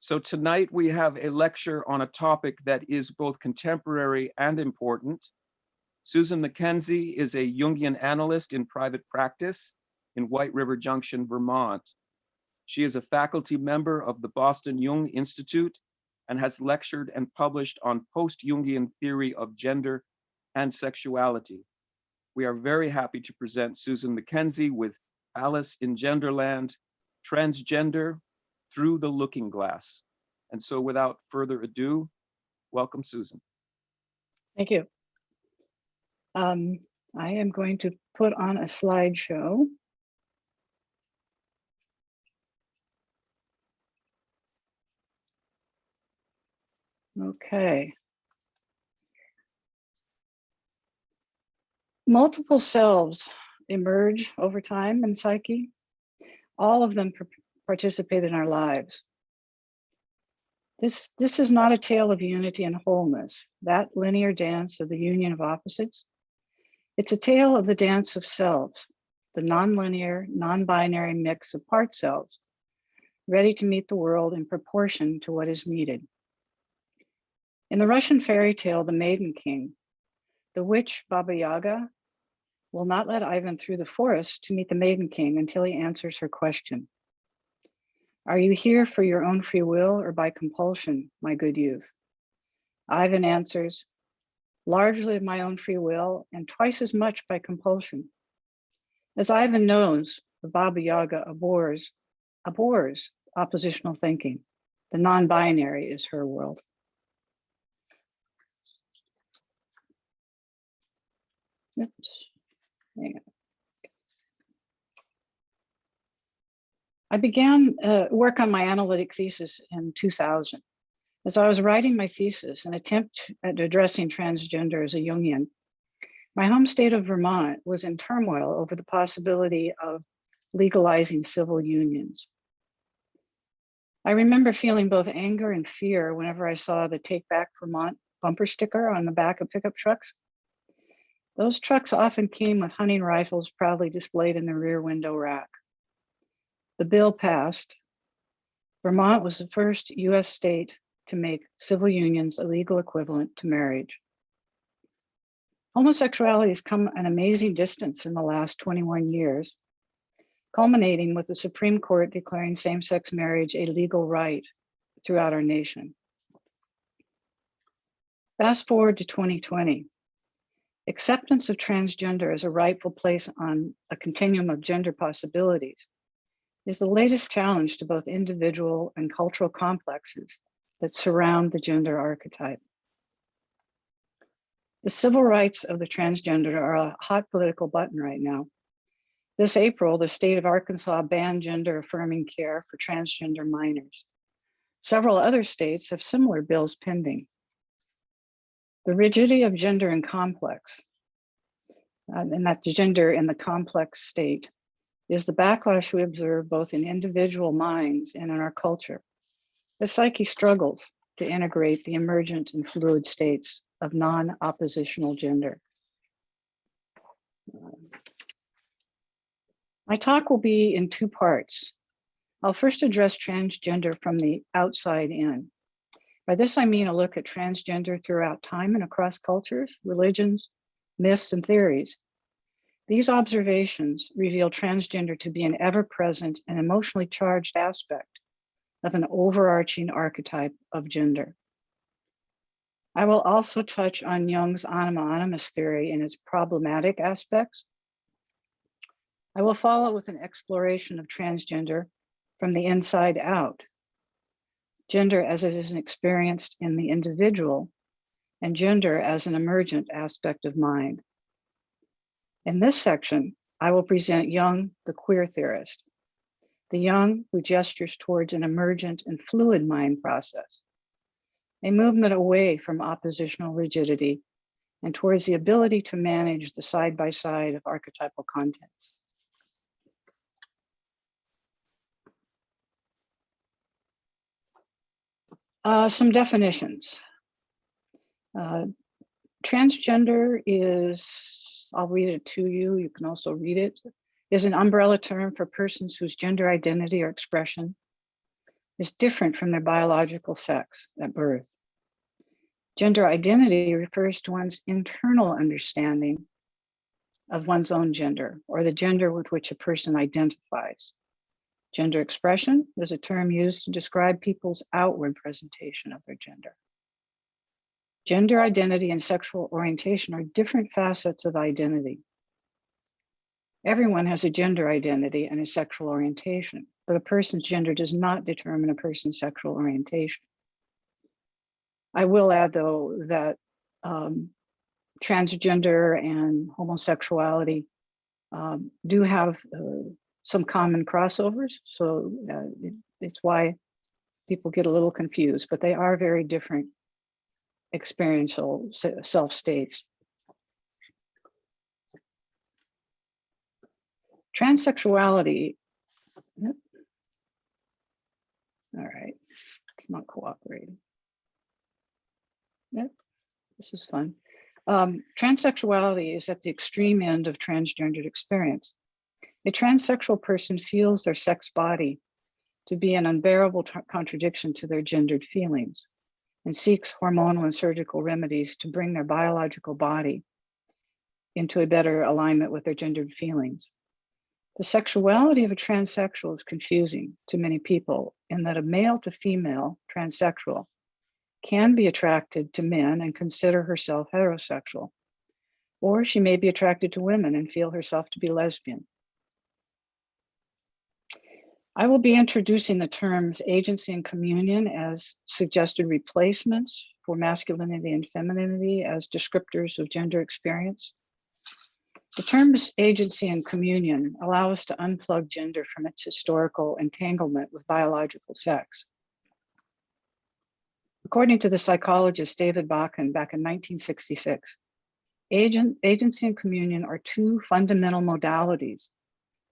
So tonight we have a lecture on a topic that is both contemporary and important. Susan McKenzie is a Jungian analyst in private practice in White River Junction, Vermont. She is a faculty member of the Boston Jung Institute and has lectured and published on post-Jungian theory of gender and sexuality. We are very happy to present Susan McKenzie with Alice in Genderland, Transgender Through the Looking Glass. And so without further ado, welcome, Susan. Thank you. I am going to put on a slideshow. Okay. Multiple selves emerge over time in psyche. All of them participate in our lives. This is not a tale of unity and wholeness, that linear dance of the union of opposites. It's a tale of the dance of selves, the nonlinear, non-binary mix of part selves, ready to meet the world in proportion to what is needed. In the Russian fairy tale, The Maiden King, the witch Baba Yaga will not let Ivan through the forest to meet the Maiden King until he answers her question. Are you here for your own free will or by compulsion, my good youth? Ivan answers, largely of my own free will and twice as much by compulsion. As Ivan knows, the Baba Yaga abhors oppositional thinking. The non-binary is her world. Oops, hang on. I began work on my analytic thesis in 2000. As I was writing my thesis, an attempt at addressing transgender as a Jungian, my home state of Vermont was in turmoil over the possibility of legalizing civil unions. I remember feeling both anger and fear whenever I saw the Take Back Vermont bumper sticker on the back of pickup trucks. Those trucks often came with hunting rifles proudly displayed in the rear window rack. The bill passed. Vermont was the first US state to make civil unions a legal equivalent to marriage. Homosexuality has come an amazing distance in the last 21 years, culminating with the Supreme Court declaring same-sex marriage a legal right throughout our nation. Fast forward to 2020. Acceptance of transgender as a rightful place on a continuum of gender possibilities is the latest challenge to both individual and cultural complexes that surround the gender archetype. The civil rights of the transgender are a hot political button right now. This April, the state of Arkansas banned gender affirming care for transgender minors. Several other states have similar bills pending. The rigidity of gender and complex, and that gender in the complex state, is the backlash we observe both in individual minds and in our culture. The psyche struggles to integrate the emergent and fluid states of non-oppositional gender. My talk will be in two parts. I'll first address transgender from the outside in. By this, I mean a look at transgender throughout time and across cultures, religions, myths, and theories. These observations reveal transgender to be an ever-present and emotionally charged aspect of an overarching archetype of gender. I will also touch on Jung's Anima Animus theory and its problematic aspects. I will follow with an exploration of transgender from the inside out, gender as it is experienced in the individual, and gender as an emergent aspect of mind. In this section, I will present Jung, the queer theorist, the Jung who gestures towards an emergent and fluid mind process, a movement away from oppositional rigidity and towards the ability to manage the side-by-side of archetypal contents. Some definitions. Transgender is, I'll read it to you, you can also read it, is an umbrella term for persons whose gender identity or expression is different from their biological sex at birth. Gender identity refers to one's internal understanding of one's own gender, or the gender with which a person identifies. Gender expression is a term used to describe people's outward presentation of their gender. Gender identity and sexual orientation are different facets of identity. Everyone has a gender identity and a sexual orientation, but a person's gender does not determine a person's sexual orientation. I will add, though, that transgender and homosexuality do have some common crossovers, so it's why people get a little confused, but they are very different experiential self states. Transsexuality, all right, it's not cooperating. Yep, this is fun. Transsexuality is at the extreme end of transgendered experience. A transsexual person feels their sex body to be an unbearable contradiction to their gendered feelings and seeks hormonal and surgical remedies to bring their biological body into a better alignment with their gendered feelings. The sexuality of a transsexual is confusing to many people in that a male to female transsexual can be attracted to men and consider herself heterosexual, or she may be attracted to women and feel herself to be lesbian. I will be introducing the terms agency and communion as suggested replacements for masculinity and femininity as descriptors of gender experience. The terms agency and communion allow us to unplug gender from its historical entanglement with biological sex. According to the psychologist David Bakken back in 1966, agency and communion are two fundamental modalities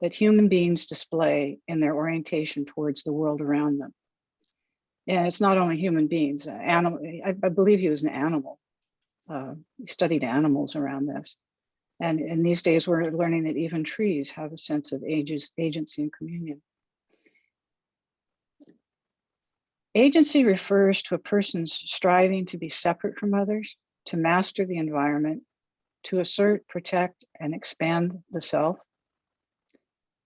that human beings display in their orientation towards the world around them. And it's not only human beings, I believe he was an animal. He studied animals around this. And in these days, we're learning that even trees have a sense of agency and communion. Agency refers to a person's striving to be separate from others, to master the environment, to assert, protect, and expand the self.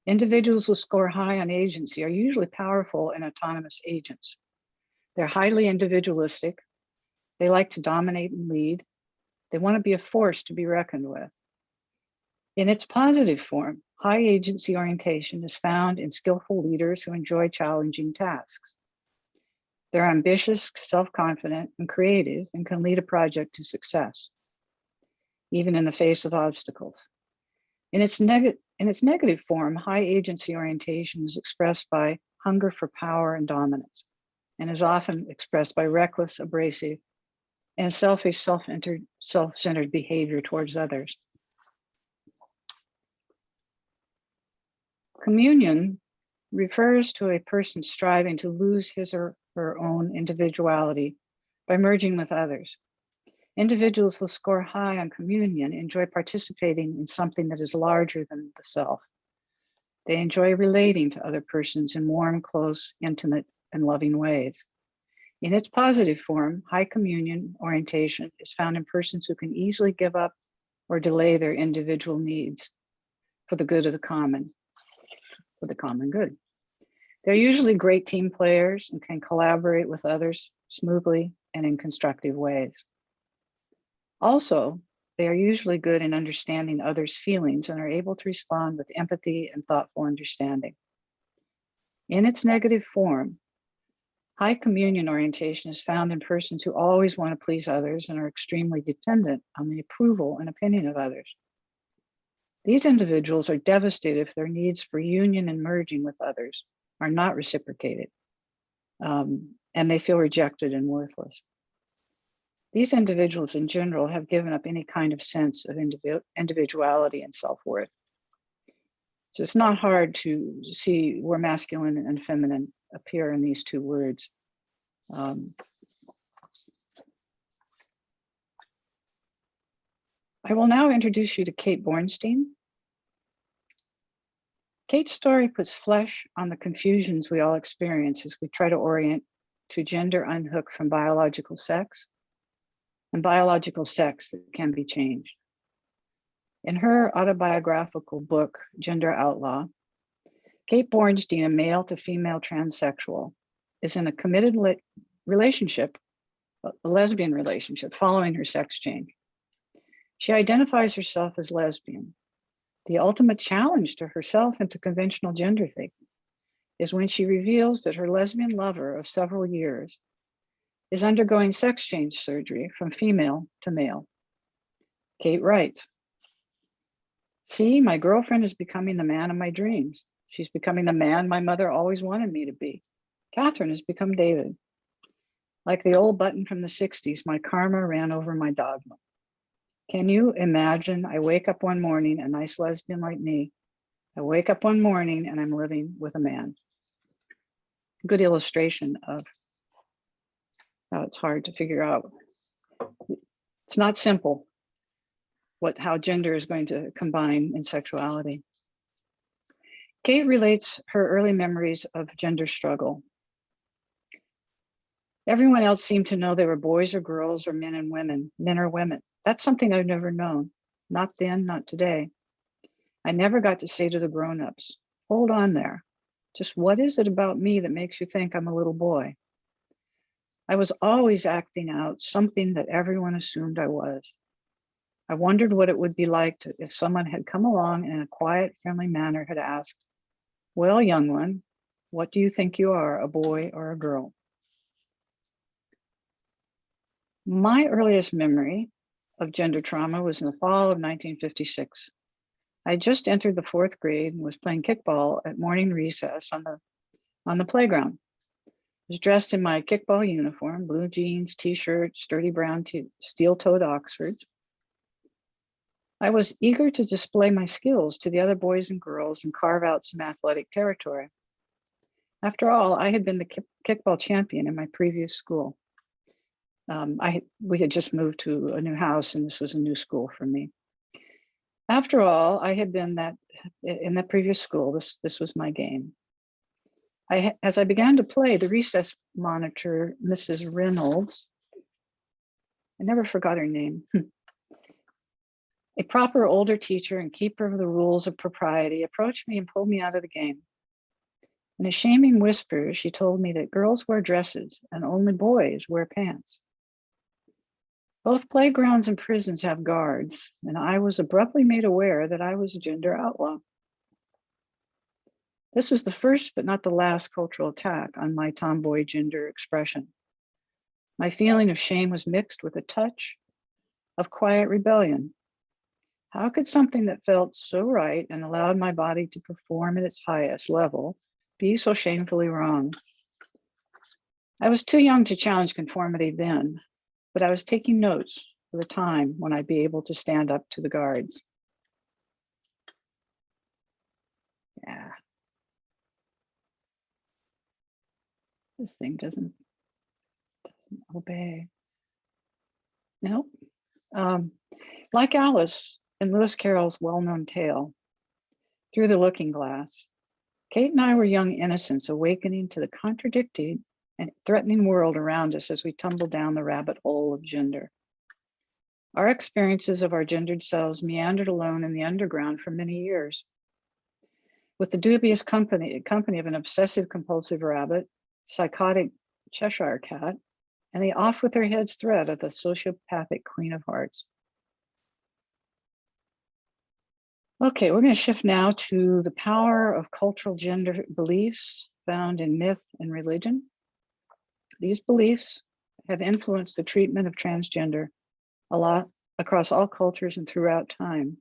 Individuals who score high on agency are usually powerful and autonomous agents. They're highly individualistic. They like to dominate and lead. They want to be a force to be reckoned with. In its positive form, high agency orientation is found in skillful leaders who enjoy challenging tasks. They're ambitious, self-confident, and creative, and can lead a project to success, even in the face of obstacles. In its negative form, high agency orientation is expressed by hunger for power and dominance, and is often expressed by reckless, abrasive, and selfish, self-centered behavior towards others. Communion refers to a person striving to lose his or her own individuality by merging with others. Individuals who score high on communion enjoy participating in something that is larger than the self. They enjoy relating to other persons in warm, close, intimate, and loving ways. In its positive form, high communion orientation is found in persons who can easily give up or delay their individual needs for the good of the common, for the common good. They're usually great team players and can collaborate with others smoothly and in constructive ways. Also, they are usually good in understanding others' feelings and are able to respond with empathy and thoughtful understanding. In its negative form, high communion orientation is found in persons who always want to please others and are extremely dependent on the approval and opinion of others. These individuals are devastated if their needs for union and merging with others are not reciprocated, and they feel rejected and worthless. These individuals in general have given up any kind of sense of individuality and self-worth. So it's not hard to see where masculine and feminine appear in these two words. I will now introduce you to Kate Bornstein. Kate's story puts flesh on the confusions we all experience as we try to orient to gender unhooked from biological sex and biological sex that can be changed. In her autobiographical book, Gender Outlaw, Kate Bornstein, a male to female transsexual, is in a committed relationship, a lesbian relationship, following her sex change. She identifies herself as lesbian. The ultimate challenge to herself and to conventional gender thinking is when she reveals that her lesbian lover of several years is undergoing sex change surgery from female to male. Kate writes, "See, my girlfriend is becoming the man of my dreams. She's becoming the man my mother always wanted me to be. Catherine has become David. Like the old button from the 60s, my karma ran over my dogma. Can you imagine? I wake up one morning, a nice lesbian like me. I wake up one morning and I'm living with a man." Good illustration of how it's hard to figure out. It's not simple how gender is going to combine in sexuality. Kate relates her early memories of gender struggle. Everyone else seemed to know they were boys or girls or men and women, men or women. That's something I've never known. Not then, not today. I never got to say to the grown-ups, hold on there. Just what is it about me that makes you think I'm a little boy? I was always acting out something that everyone assumed I was. I wondered what it would be like if someone had come along and in a quiet, friendly manner had asked, well, young one, what do you think you are, a boy or a girl? My earliest memory of gender trauma was in the fall of 1956. I just entered the 4th grade and was playing kickball at morning recess on the playground. I was dressed in my kickball uniform, blue jeans, t-shirt, sturdy brown steel-toed Oxfords. I was eager to display my skills to the other boys and girls and carve out some athletic territory. After all, I had been the kickball champion in my previous school. We had just moved to a new house and this was a new school for me. After all, I had been in that previous school. This was my game. As I began to play, the recess monitor, Mrs. Reynolds, I never forgot her name, a proper older teacher and keeper of the rules of propriety, approached me and pulled me out of the game. In a shaming whisper, she told me that girls wear dresses and only boys wear pants. Both playgrounds and prisons have guards, and I was abruptly made aware that I was a gender outlaw. This was the first but not the last cultural attack on my tomboy gender expression. My feeling of shame was mixed with a touch of quiet rebellion. How could something that felt so right and allowed my body to perform at its highest level be so shamefully wrong? I was too young to challenge conformity then, but I was taking notes for the time when I'd be able to stand up to the guards. Yeah. This thing doesn't obey. Nope. Like Alice in Lewis Carroll's well-known tale, Through the Looking Glass, Kate and I were young innocents awakening to the contradicting and threatening world around us as we tumbled down the rabbit hole of gender. Our experiences of our gendered selves meandered alone in the underground for many years. With the dubious company of an obsessive compulsive rabbit, psychotic Cheshire cat, and the off with their heads threat of the sociopathic Queen of Hearts. Okay, we're going to shift now to the power of cultural gender beliefs found in myth and religion. These beliefs have influenced the treatment of transgender a lot across all cultures and throughout time.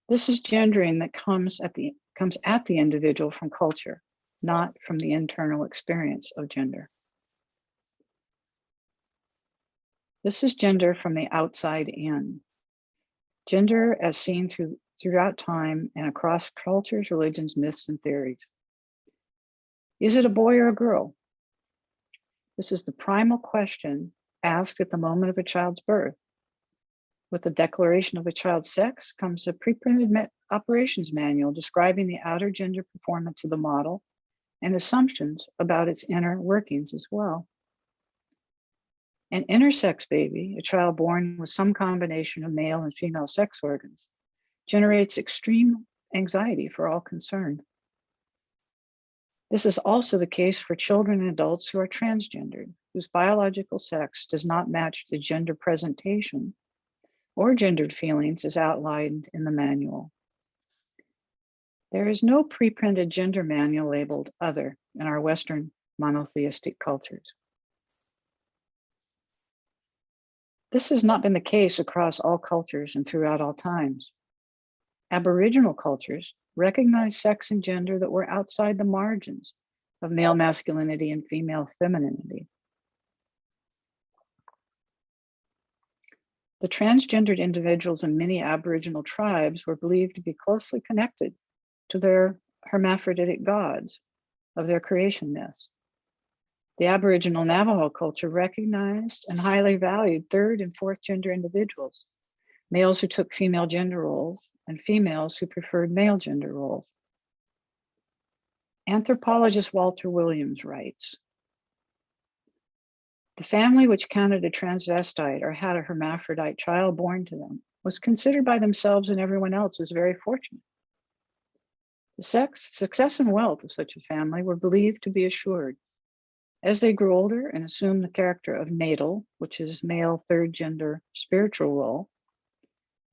This is gendering that comes at the individual from culture, not from the internal experience of gender. This is gender from the outside in. Gender as seen throughout time and across cultures, religions, myths, and theories. Is it a boy or a girl? This is the primal question asked at the moment of a child's birth. With the declaration of a child's sex comes a pre-printed operations manual describing the outer gender performance of the model and assumptions about its inner workings as well. An intersex baby, a child born with some combination of male and female sex organs, generates extreme anxiety for all concerned. This is also the case for children and adults who are transgendered, whose biological sex does not match the gender presentation or gendered feelings as outlined in the manual. There is no pre-printed gender manual labeled other in our Western monotheistic cultures. This has not been the case across all cultures and throughout all times. Aboriginal cultures recognize sex and gender that were outside the margins of male masculinity and female femininity. The transgendered individuals in many Aboriginal tribes were believed to be closely connected to their hermaphroditic gods of their creation myths. The Aboriginal Navajo culture recognized and highly valued third and fourth gender individuals, males who took female gender roles and females who preferred male gender roles. Anthropologist Walter Williams writes, the family which counted a transvestite or had a hermaphrodite child born to them was considered by themselves and everyone else as very fortunate. The success and wealth of such a family were believed to be assured. As they grew older and assumed the character of natal, which is male third gender spiritual role,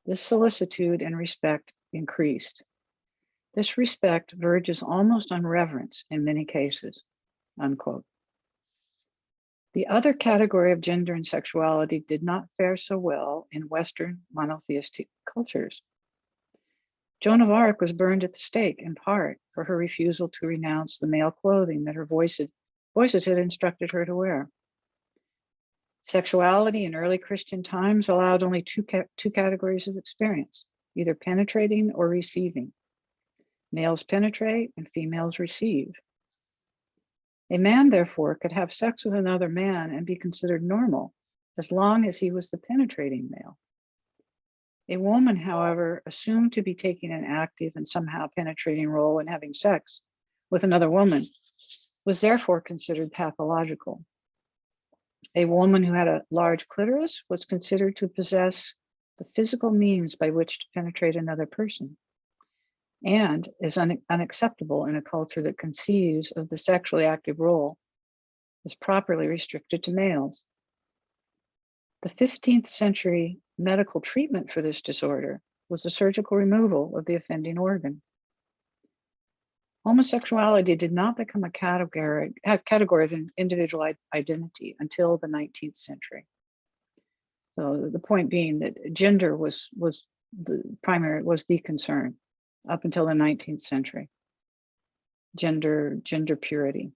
this solicitude and respect increased. This respect verges almost on reverence in many cases, unquote. The other category of gender and sexuality did not fare so well in Western monotheistic cultures. Joan of Arc was burned at the stake in part for her refusal to renounce the male clothing that her voices had instructed her to wear. Sexuality in early Christian times allowed only two categories of experience, either penetrating or receiving. Males penetrate and females receive. A man, therefore, could have sex with another man and be considered normal as long as he was the penetrating male. A woman, however, assumed to be taking an active and somehow penetrating role in having sex with another woman, was therefore considered pathological. A woman who had a large clitoris was considered to possess the physical means by which to penetrate another person, and is unacceptable in a culture that conceives of the sexually active role as properly restricted to males. The 15th century medical treatment for this disorder was the surgical removal of the offending organ. Homosexuality did not become a category of individual identity until the 19th century. So the point being that gender was the concern up until the 19th century. Gender purity.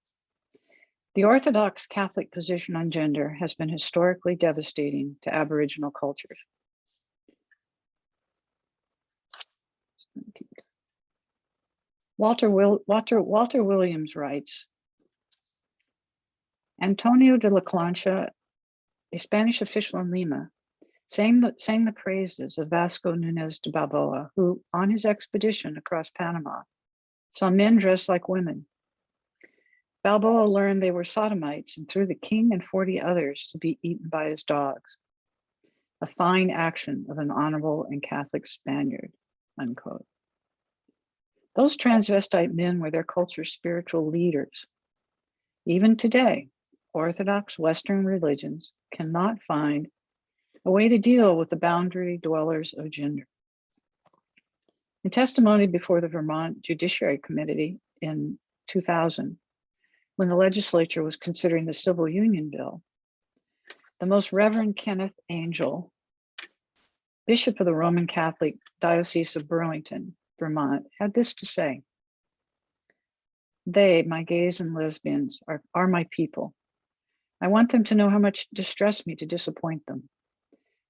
The Orthodox Catholic position on gender has been historically devastating to Aboriginal cultures. Walter Williams writes, Antonio de la Concha, a Spanish official in Lima, sang the praises of Vasco Núñez de Balboa, who, on his expedition across Panama, saw men dressed like women. Balboa learned they were sodomites and threw the king and 40 others to be eaten by his dogs. A fine action of an honorable and Catholic Spaniard, unquote. Those transvestite men were their culture's spiritual leaders. Even today, Orthodox Western religions cannot find a way to deal with the boundary dwellers of gender. In testimony before the Vermont Judiciary Committee in 2000, when the legislature was considering the Civil Union Bill, the Most Reverend Kenneth Angel, Bishop of the Roman Catholic Diocese of Burlington, Vermont, had this to say: "They, my gays and lesbians, are my people. I want them to know how much it distressed me to disappoint them.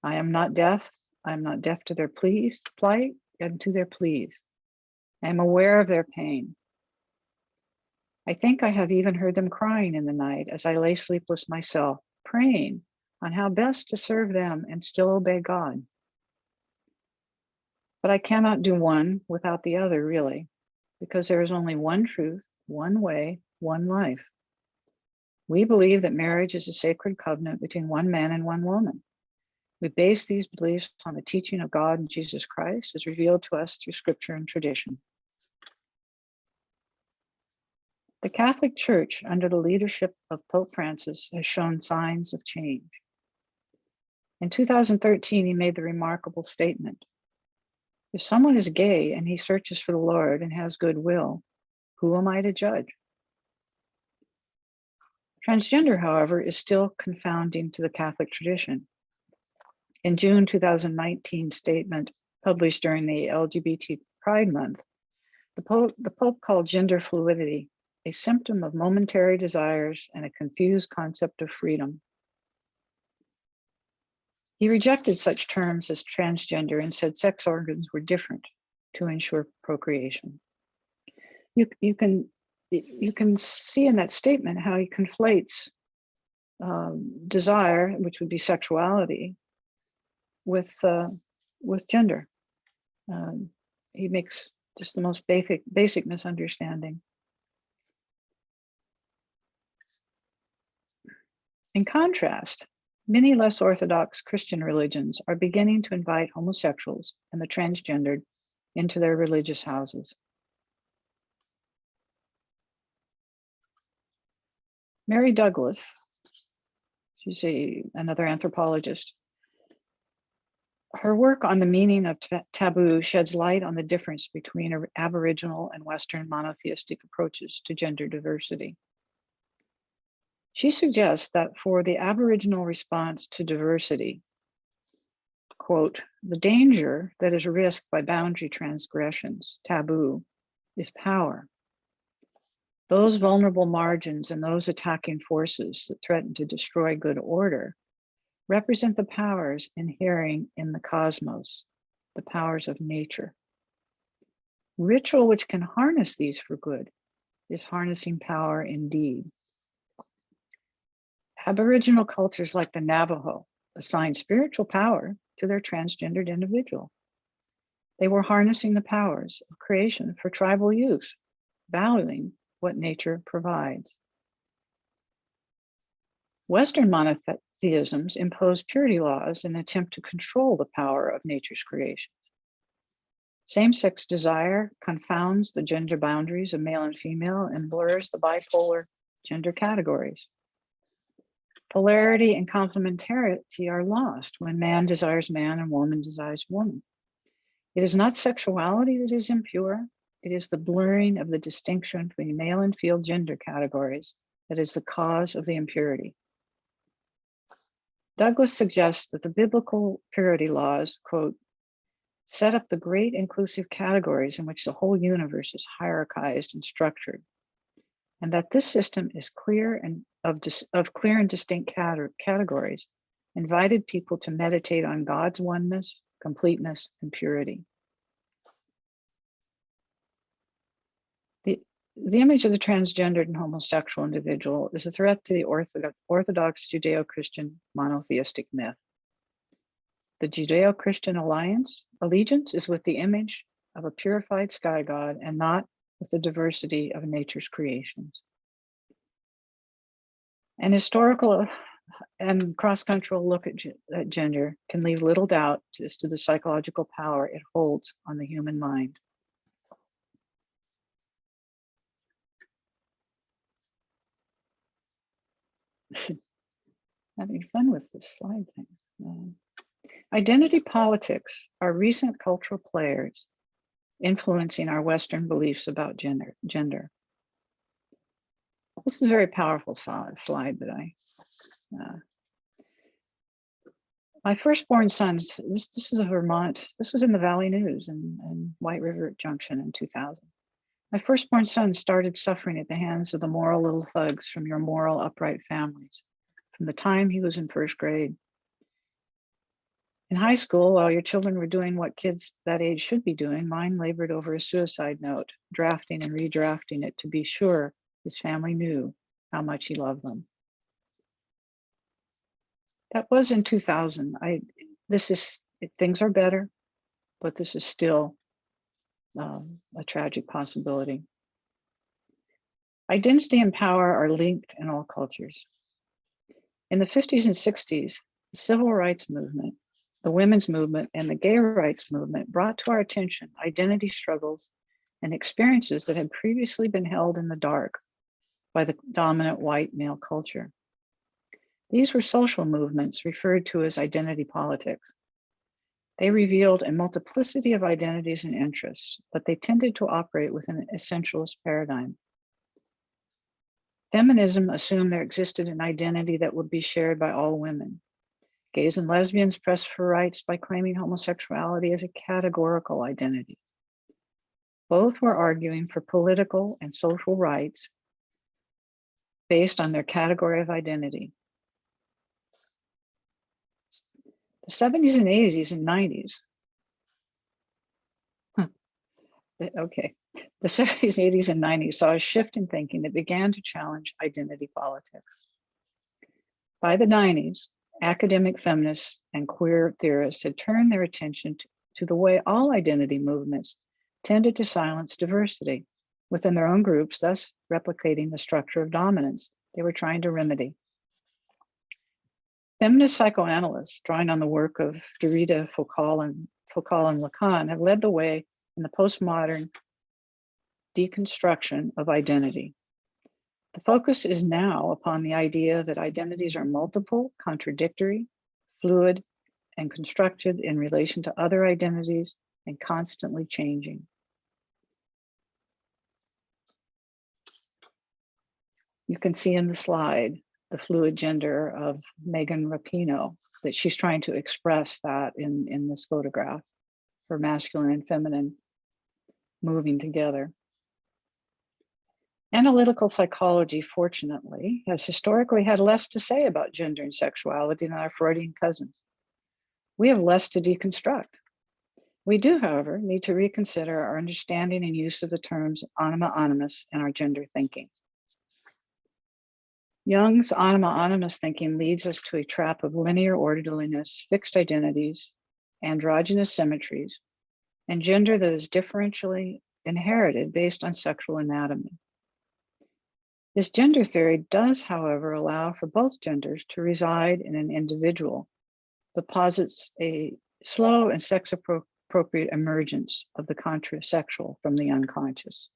I am not deaf. I am not deaf to their plight and to their pleas. I am aware of their pain. I think I have even heard them crying in the night as I lay sleepless myself, praying on how best to serve them and still obey God. But I cannot do one without the other, really, because there is only one truth, one way, one life. We believe that marriage is a sacred covenant between one man and one woman. We base these beliefs on the teaching of God and Jesus Christ as revealed to us through scripture and tradition. The Catholic Church, under the leadership of Pope Francis, has shown signs of change. In 2013, he made the remarkable statement, "If someone is gay and he searches for the Lord and has goodwill, who am I to judge?" Transgender, however, is still confounding to the Catholic tradition. In June 2019 statement published during the LGBT Pride Month, the Pope called gender fluidity a symptom of momentary desires and a confused concept of freedom. He rejected such terms as transgender and said sex organs were different to ensure procreation. You can see in that statement how he conflates desire, which would be sexuality, with gender. He makes just the most basic misunderstanding. In contrast, many less orthodox Christian religions are beginning to invite homosexuals and the transgendered into their religious houses. Mary Douglas, she's another anthropologist. Her work on the meaning of taboo sheds light on the difference between Aboriginal and Western monotheistic approaches to gender diversity. She suggests that for the Aboriginal response to diversity, quote, "The danger that is risked by boundary transgressions, taboo, is power. Those vulnerable margins and those attacking forces that threaten to destroy good order represent the powers inhering in the cosmos, the powers of nature. Ritual which can harness these for good is harnessing power indeed." Aboriginal cultures like the Navajo assigned spiritual power to their transgendered individual. They were harnessing the powers of creation for tribal use, valuing what nature provides. Western monotheisms impose purity laws in an attempt to control the power of nature's creations. Same-sex desire confounds the gender boundaries of male and female and blurs the bipolar gender categories. Polarity and complementarity are lost when man desires man and woman desires woman. It is not sexuality that is impure. It is the blurring of the distinction between male and female gender categories that is the cause of the impurity. Douglas suggests that the biblical purity laws, quote, "set up the great inclusive categories in which the whole universe is hierarchized and structured, and that this system is clear and of clear and distinct categories, invited people to meditate on God's oneness, completeness, and purity." The image of the transgendered and homosexual individual is a threat to the Orthodox Judeo-Christian monotheistic myth. The Judeo-Christian allegiance is with the image of a purified sky god and not with the diversity of nature's creations. An historical and cross-cultural look at gender can leave little doubt as to the psychological power it holds on the human mind. Having fun with this slide thing. Identity politics are recent cultural players influencing our Western beliefs about gender. This is a very powerful slide that my firstborn son, this is a Vermont, this was in the Valley News in White River Junction in 2000. My firstborn son started suffering at the hands of the moral little thugs from your moral upright families from the time he was in first grade. In high school, while your children were doing what kids that age should be doing, mine labored over a suicide note, drafting and redrafting it to be sure his family knew how much he loved them. That was in 2000. Things are better. but this is still a tragic possibility. Identity and power are linked in all cultures. In the 50s and 60s, the civil rights movement, the women's movement, and the gay rights movement brought to our attention identity struggles and experiences that had previously been held in the dark by the dominant white male culture. These were social movements referred to as identity politics. They revealed a multiplicity of identities and interests, but they tended to operate within an essentialist paradigm. Feminism assumed there existed an identity that would be shared by all women. Gays and lesbians pressed for rights by claiming homosexuality as a categorical identity. Both were arguing for political and social rights based on their category of identity. The 70s and 80s and 90s. Okay. The 70s, 80s, and 90s saw a shift in thinking that began to challenge identity politics. By the 90s, academic feminists and queer theorists had turned their attention to the way all identity movements tended to silence diversity within their own groups, thus replicating the structure of dominance they were trying to remedy. Feminist psychoanalysts, drawing on the work of Derrida, Foucault, and Lacan, have led the way in the postmodern deconstruction of identity. The focus is now upon the idea that identities are multiple, contradictory, fluid, and constructed in relation to other identities and constantly changing. You can see in the slide the fluid gender of Megan Rapinoe, that she's trying to express that in this photograph, for masculine and feminine moving together. Analytical psychology, fortunately, has historically had less to say about gender and sexuality than our Freudian cousins. We have less to deconstruct. We do, however, need to reconsider our understanding and use of the terms anima animus in our gender thinking. Jung's anima animus thinking leads us to a trap of linear orderliness, fixed identities, androgynous symmetries, and gender that is differentially inherited based on sexual anatomy. This gender theory does, however, allow for both genders to reside in an individual, but posits a slow and sex-appropriate emergence of the contrasexual from the unconscious.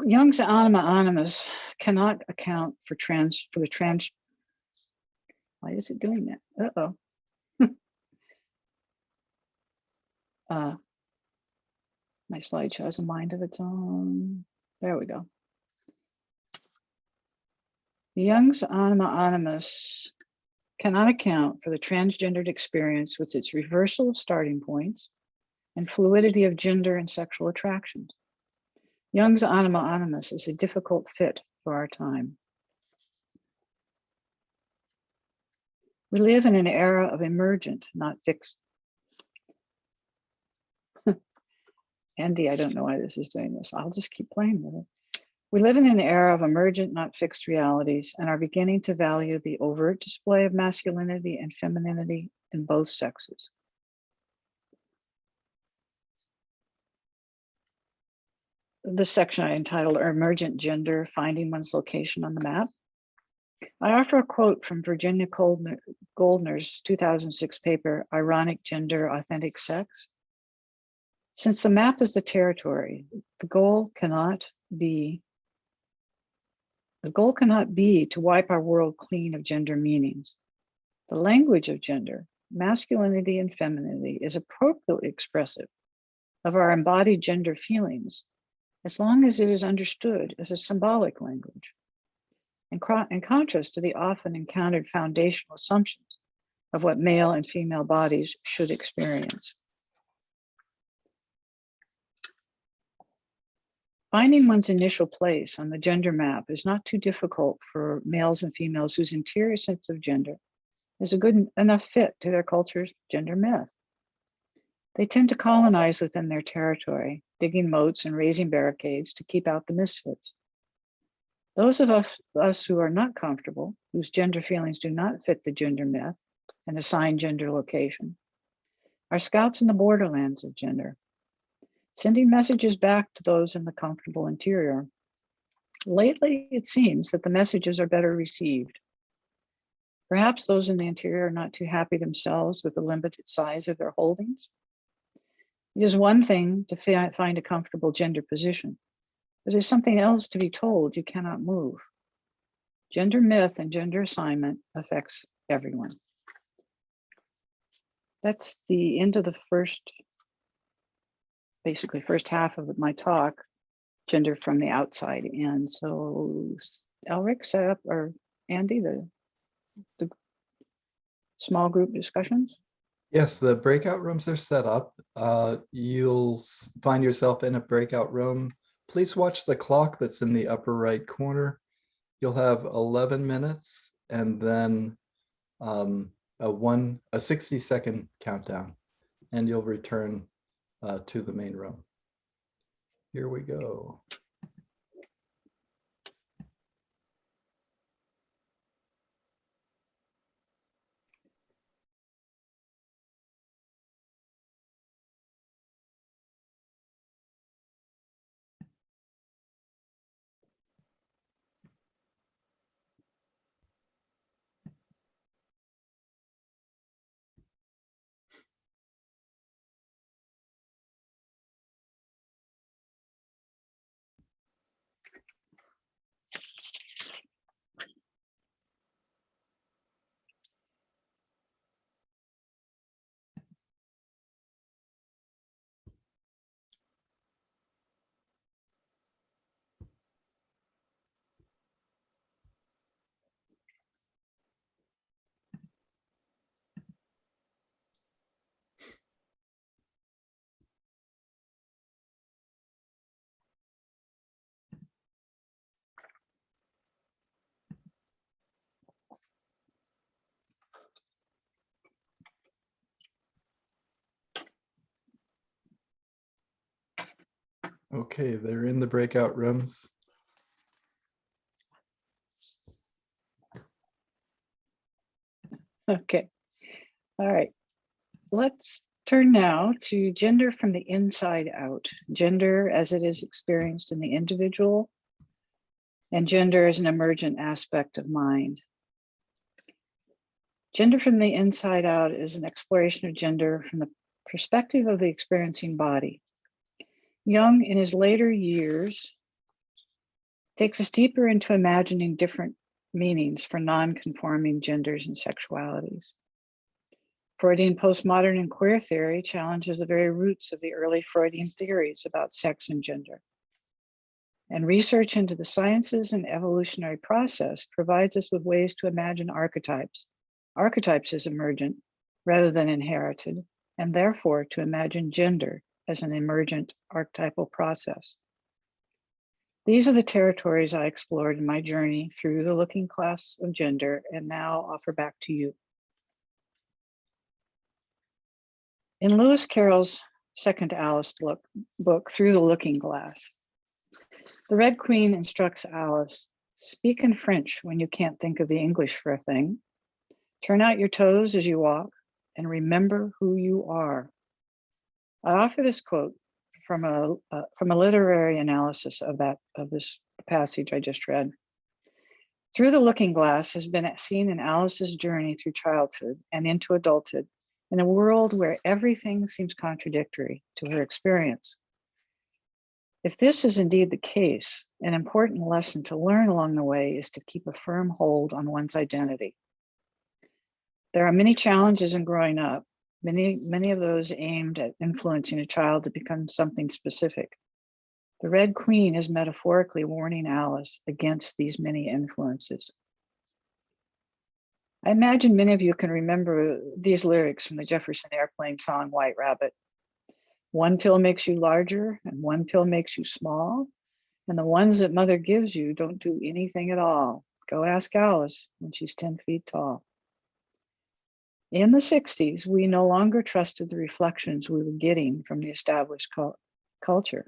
Jung's anima animus cannot account for the trans. Why is it doing that? Uh-oh. My slideshow has a mind of its own. There we go. Jung's anima animus cannot account for the transgendered experience with its reversal of starting points and fluidity of gender and sexual attractions. Jung's anima animus is a difficult fit for our time. We live in an era of emergent, not fixed. Andy, I don't know why this is doing this. I'll just keep playing with it. We live in an era of emergent, not fixed realities, and are beginning to value the overt display of masculinity and femininity in both sexes. This section I entitled Emergent Gender, Finding One's Location on the Map. I offer a quote from Virginia Goldner's 2006 paper, Ironic Gender, Authentic Sex. Since the map is the territory, the goal cannot be to wipe our world clean of gender meanings. The language of gender, masculinity and femininity, is appropriately expressive of our embodied gender feelings, as long as it is understood as a symbolic language, in contrast to the often encountered foundational assumptions of what male and female bodies should experience. Finding one's initial place on the gender map is not too difficult for males and females whose interior sense of gender is a good enough fit to their culture's gender myth. They tend to colonize within their territory, digging moats and raising barricades to keep out the misfits. Those of us who are not comfortable, whose gender feelings do not fit the gender myth and assigned gender location, are scouts in the borderlands of gender, sending messages back to those in the comfortable interior. Lately, it seems that the messages are better received. Perhaps those in the interior are not too happy themselves with the limited size of their holdings. It is one thing to find a comfortable gender position, but it is something else to be told you cannot move. Gender myth and gender assignment affects everyone. That's the end of the basically first half of my talk, gender from the outside in. So Elric, set up, or Andy, the small group discussions? Yes, the breakout rooms are set up. You'll find yourself in a breakout room. Please watch the clock that's in the upper right corner. You'll have 11 minutes and then a 60-second countdown, and you'll return to the main room. Here we go. Okay, they're in the breakout rooms. Okay, all right. Let's turn now to gender from the inside out. Gender as it is experienced in the individual, and gender as an emergent aspect of mind. Gender from the inside out is an exploration of gender from the perspective of the experiencing body. Jung, in his later years, takes us deeper into imagining different meanings for non-conforming genders and sexualities. Freudian postmodern and queer theory challenges the very roots of the early Freudian theories about sex and gender. And research into the sciences and evolutionary process provides us with ways to imagine archetypes as emergent rather than inherited, and therefore to imagine gender as an emergent archetypal process. These are the territories I explored in my journey through the looking glass of gender, and now offer back to you. In Lewis Carroll's second Alice book, Through the Looking Glass, the Red Queen instructs Alice, speak in French when you can't think of the English for a thing. Turn out your toes as you walk and remember who you are. I offer this quote from a literary analysis of this passage I just read. Through the Looking Glass has been seen in Alice's journey through childhood and into adulthood in a world where everything seems contradictory to her experience. If this is indeed the case, an important lesson to learn along the way is to keep a firm hold on one's identity. There are many challenges in growing up, many of those aimed at influencing a child to become something specific. The Red Queen is metaphorically warning Alice against these many influences. I imagine many of you can remember these lyrics from the Jefferson Airplane song, White Rabbit. One pill makes you larger and one pill makes you small. And the ones that mother gives you don't do anything at all. Go ask Alice when she's 10 feet tall. In the 60s, we no longer trusted the reflections we were getting from the established culture.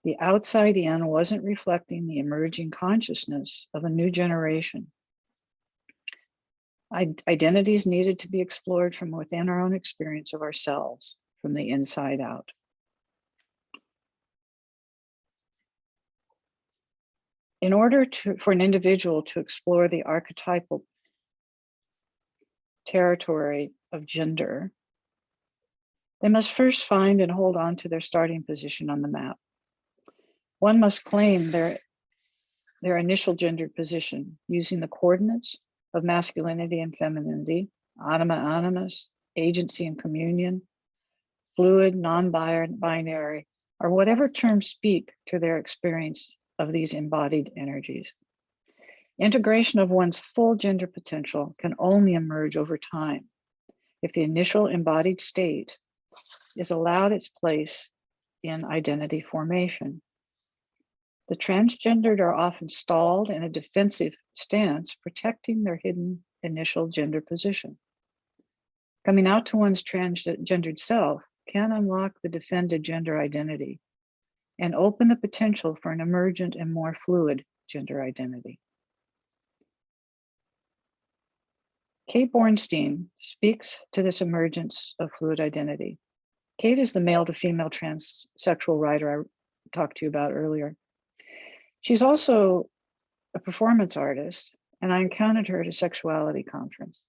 The outside in wasn't reflecting the emerging consciousness of a new generation. Identities needed to be explored from within our own experience of ourselves, from the inside out. In order for an individual to explore the archetypal territory of gender, they must first find and hold on to their starting position on the map. One must claim their initial gendered position using the coordinates of masculinity and femininity, anima, animus, agency and communion, fluid, non-binary, or whatever terms speak to their experience of these embodied energies. Integration of one's full gender potential can only emerge over time if the initial embodied state is allowed its place in identity formation. The transgendered are often stalled in a defensive stance, protecting their hidden initial gender position. Coming out to one's transgendered self can unlock the defended gender identity and open the potential for an emergent and more fluid gender identity. Kate Bornstein speaks to this emergence of fluid identity. Kate is the male to female transsexual writer I talked to you about earlier. She's also a performance artist, and I encountered her at a sexuality conference.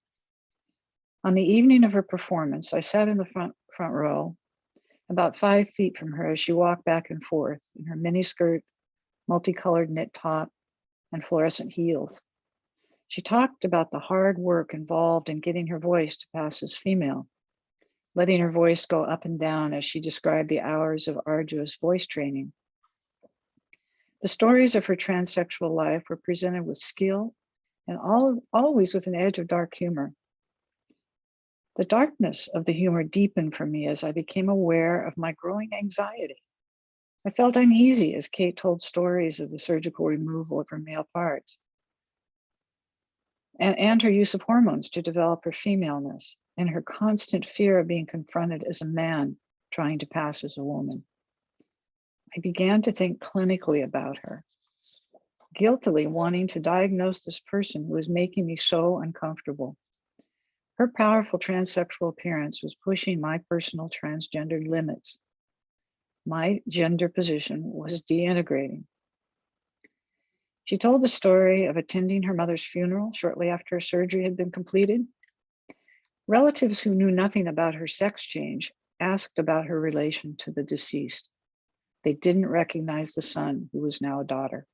On the evening of her performance, I sat in the front row, about 5 feet from her as she walked back and forth in her miniskirt, multicolored knit top, and fluorescent heels. She talked about the hard work involved in getting her voice to pass as female, letting her voice go up and down as she described the hours of arduous voice training. The stories of her transsexual life were presented with skill and always with an edge of dark humor. The darkness of the humor deepened for me as I became aware of my growing anxiety. I felt uneasy as Kate told stories of the surgical removal of her male parts and her use of hormones to develop her femaleness and her constant fear of being confronted as a man trying to pass as a woman. I began to think clinically about her, guiltily wanting to diagnose this person who was making me so uncomfortable. Her powerful transsexual appearance was pushing my personal transgendered limits. My gender position was deintegrating. She told the story of attending her mother's funeral shortly after her surgery had been completed. Relatives who knew nothing about her sex change asked about her relation to the deceased. They didn't recognize the son, who was now a daughter.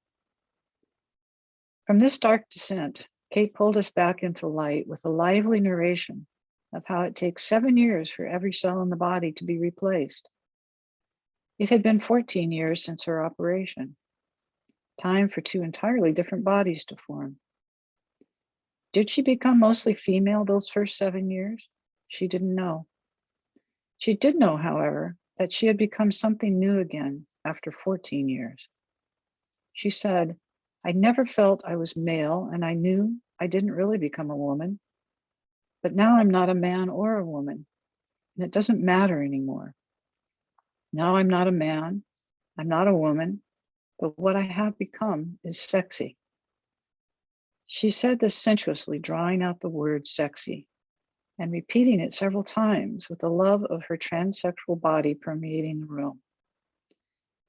From this dark descent, Kate pulled us back into light with a lively narration of how it takes 7 years for every cell in the body to be replaced. It had been 14 years since her operation. Time for 2 entirely different bodies to form. Did she become mostly female those first 7 years? She didn't know. She did know, however, that she had become something new again after 14 years. She said, I never felt I was male, and I knew I didn't really become a woman. But now I'm not a man or a woman, and it doesn't matter anymore. Now I'm not a man, I'm not a woman, but what I have become is sexy. She said this sensuously, drawing out the word sexy and repeating it several times with the love of her transsexual body permeating the room.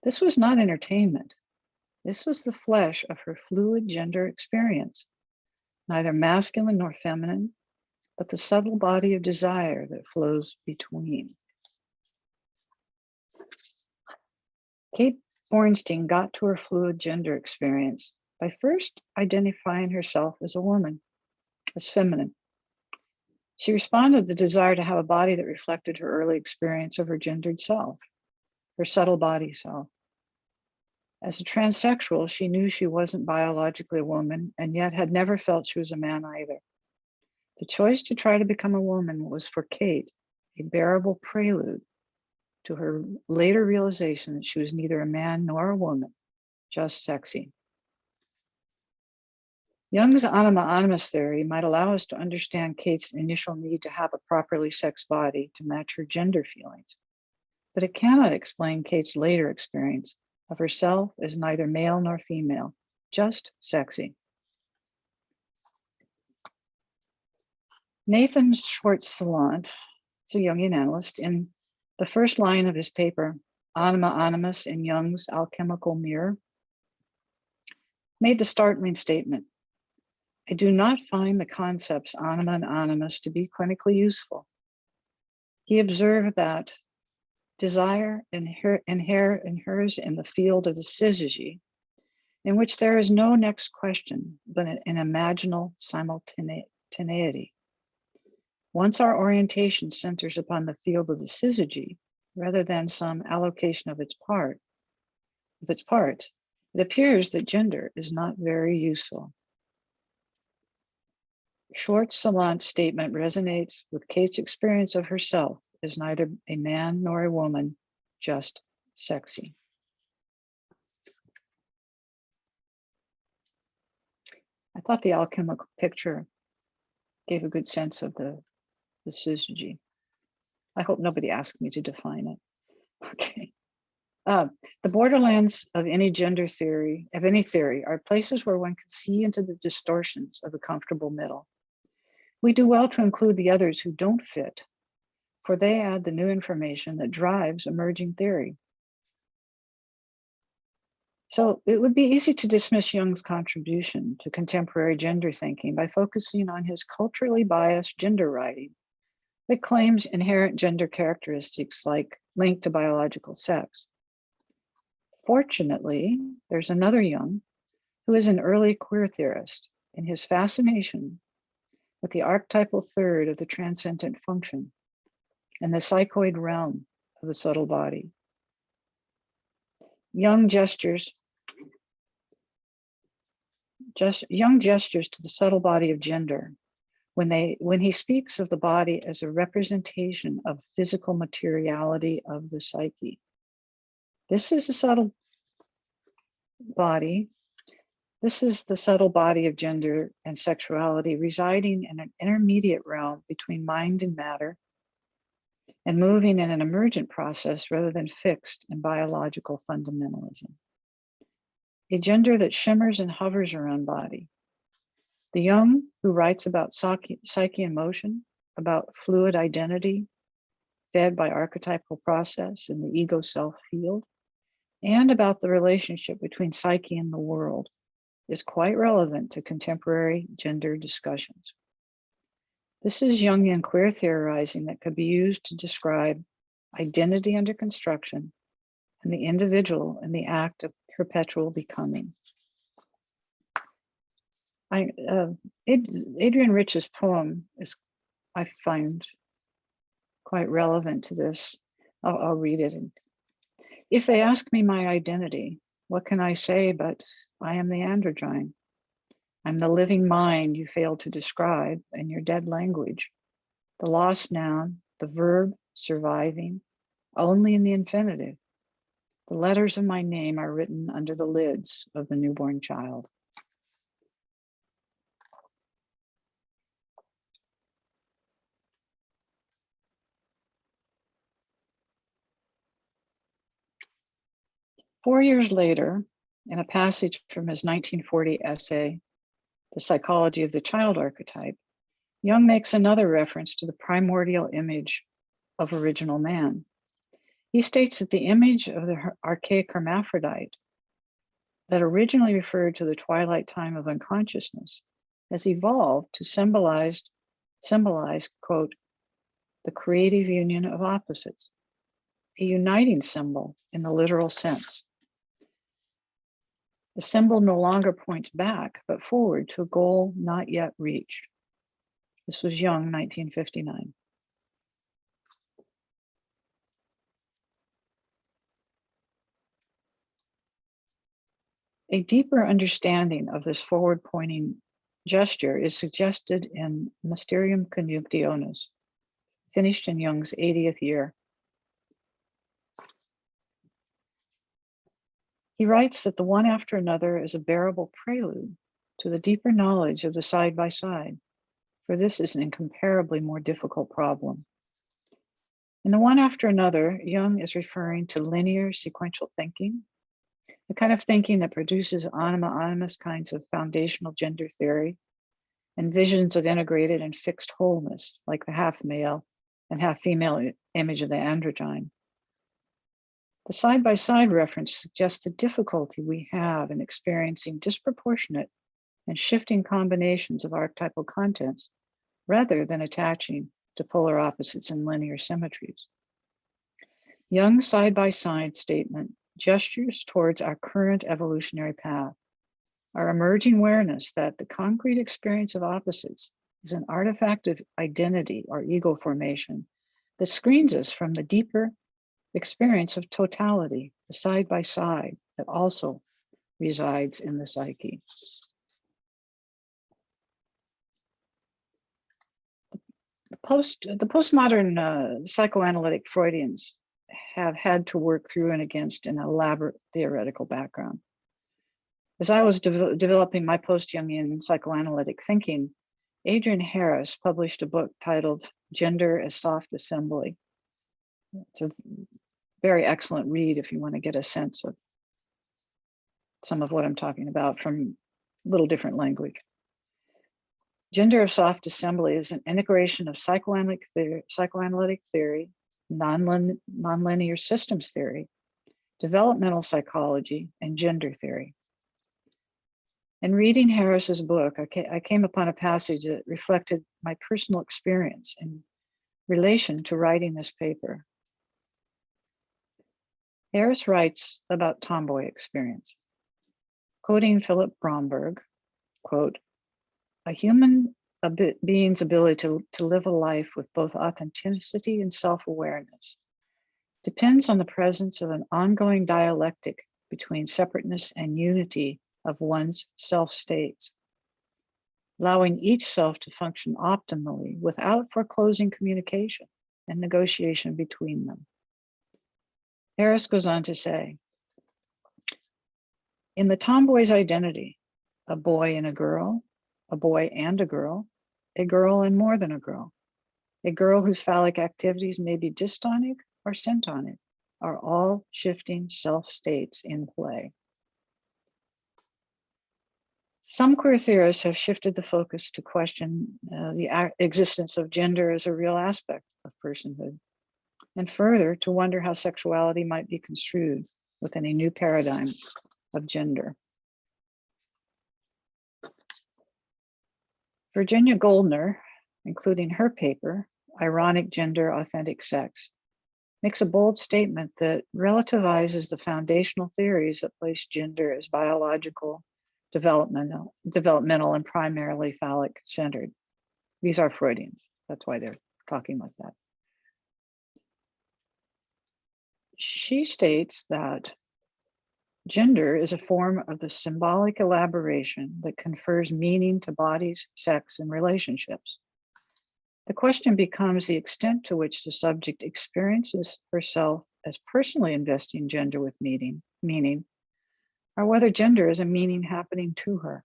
This was not entertainment. This was the flesh of her fluid gender experience, neither masculine nor feminine, but the subtle body of desire that flows between. Kate Bornstein got to her fluid gender experience by first identifying herself as a woman, as feminine. She responded to the desire to have a body that reflected her early experience of her gendered self, her subtle body self. As a transsexual, she knew she wasn't biologically a woman and yet had never felt she was a man either. The choice to try to become a woman was for Kate a bearable prelude to her later realization that she was neither a man nor a woman, just sexy. Jung's Anima Animus theory might allow us to understand Kate's initial need to have a properly sexed body to match her gender feelings, but it cannot explain Kate's later experience of herself as neither male nor female, just sexy. Nathan Schwartz-Salant is a Jungian analyst. In the first line of his paper, Anima Animus in Jung's Alchemical Mirror, made the startling statement, I do not find the concepts anima and animus to be clinically useful. He observed that desire inheres in the field of the syzygy, in which there is no next question, but an imaginal simultaneity. Once our orientation centers upon the field of the syzygy, rather than some allocation of its parts, it appears that gender is not very useful. Schwartz-Salant's statement resonates with Kate's experience of herself as neither a man nor a woman, just sexy. I thought the alchemical picture gave a good sense of the syzygy. I hope nobody asked me to define it. Okay. The borderlands of any gender theory, are places where one can see into the distortions of the comfortable middle. We do well to include the others who don't fit, for they add the new information that drives emerging theory. So it would be easy to dismiss Jung's contribution to contemporary gender thinking by focusing on his culturally biased gender writing that claims inherent gender characteristics like linked to biological sex. Fortunately, there's another Jung who is an early queer theorist in his fascination with the archetypal third of the transcendent function and the psychoid realm of the subtle body. Jung gestures to the subtle body of gender when he speaks of the body as a representation of physical materiality of the psyche. This is the subtle body. This is the subtle body of gender and sexuality residing in an intermediate realm between mind and matter and moving in an emergent process rather than fixed in biological fundamentalism. A gender that shimmers and hovers around body. The Jung who writes about psyche and motion, about fluid identity, fed by archetypal process in the ego self field, and about the relationship between psyche and the world, is quite relevant to contemporary gender discussions. This is Jungian queer theorizing that could be used to describe identity under construction and the individual in the act of perpetual becoming. Adrienne Rich's poem is, I find, quite relevant to this. I'll read it. If they ask me my identity, what can I say but I am the androgyne? I'm the living mind you failed to describe in your dead language, the lost noun, the verb surviving, only in the infinitive. The letters of my name are written under the lids of the newborn child. Four years later, in a passage from his 1940 essay, The Psychology of the Child Archetype, Jung makes another reference to the primordial image of original man. He states that the image of the archaic hermaphrodite that originally referred to the twilight time of unconsciousness has evolved to symbolize, quote, the creative union of opposites, a uniting symbol in the literal sense. The symbol no longer points back, but forward to a goal not yet reached. This was Jung, 1959. A deeper understanding of this forward-pointing gesture is suggested in Mysterium Conjunctionis, finished in Jung's 80th year. He writes that the one after another is a bearable prelude to the deeper knowledge of the side-by-side, for this is an incomparably more difficult problem. In the one after another, Jung is referring to linear sequential thinking, the kind of thinking that produces anima animus kinds of foundational gender theory and visions of integrated and fixed wholeness, like the half male and half female image of the androgyne. The side-by-side reference suggests the difficulty we have in experiencing disproportionate and shifting combinations of archetypal contents rather than attaching to polar opposites and linear symmetries. Jung's side-by-side statement gestures towards our current evolutionary path, our emerging awareness that the concrete experience of opposites is an artifact of identity or ego formation that screens us from the deeper experience of totality, the side-by-side that also resides in the psyche. The postmodern psychoanalytic Freudians have had to work through and against an elaborate theoretical background. As I was developing my post-Jungian psychoanalytic thinking, Adrian Harris published a book titled Gender as Soft Assembly. It's a very excellent read if you want to get a sense of some of what I'm talking about from a little different language. Gender of Soft Assembly is an integration of psychoanalytic theory, nonlinear systems theory, developmental psychology, and gender theory. In reading Harris's book, I came upon a passage that reflected my personal experience in relation to writing this paper. Harris writes about tomboy experience. Quoting Philip Bromberg, quote, "A human being's ability to live a life with both authenticity and self-awareness depends on the presence of an ongoing dialectic between separateness and unity of one's self-states, allowing each self to function optimally without foreclosing communication and negotiation between them." Harris goes on to say, in the tomboy's identity, a boy and a girl and a girl and more than a girl whose phallic activities may be dystonic or syntonic, are all shifting self-states in play. Some queer theorists have shifted the focus to question the existence of gender as a real aspect of personhood, and further to wonder how sexuality might be construed within a new paradigm of gender. Virginia Goldner, including her paper, Ironic Gender, Authentic Sex, makes a bold statement that relativizes the foundational theories that place gender as biological, developmental, and primarily phallic centered. These are Freudians. That's why they're talking like that. She states that gender is a form of the symbolic elaboration that confers meaning to bodies, sex, and relationships. The question becomes the extent to which the subject experiences herself as personally investing gender with meaning, or whether gender is a meaning happening to her.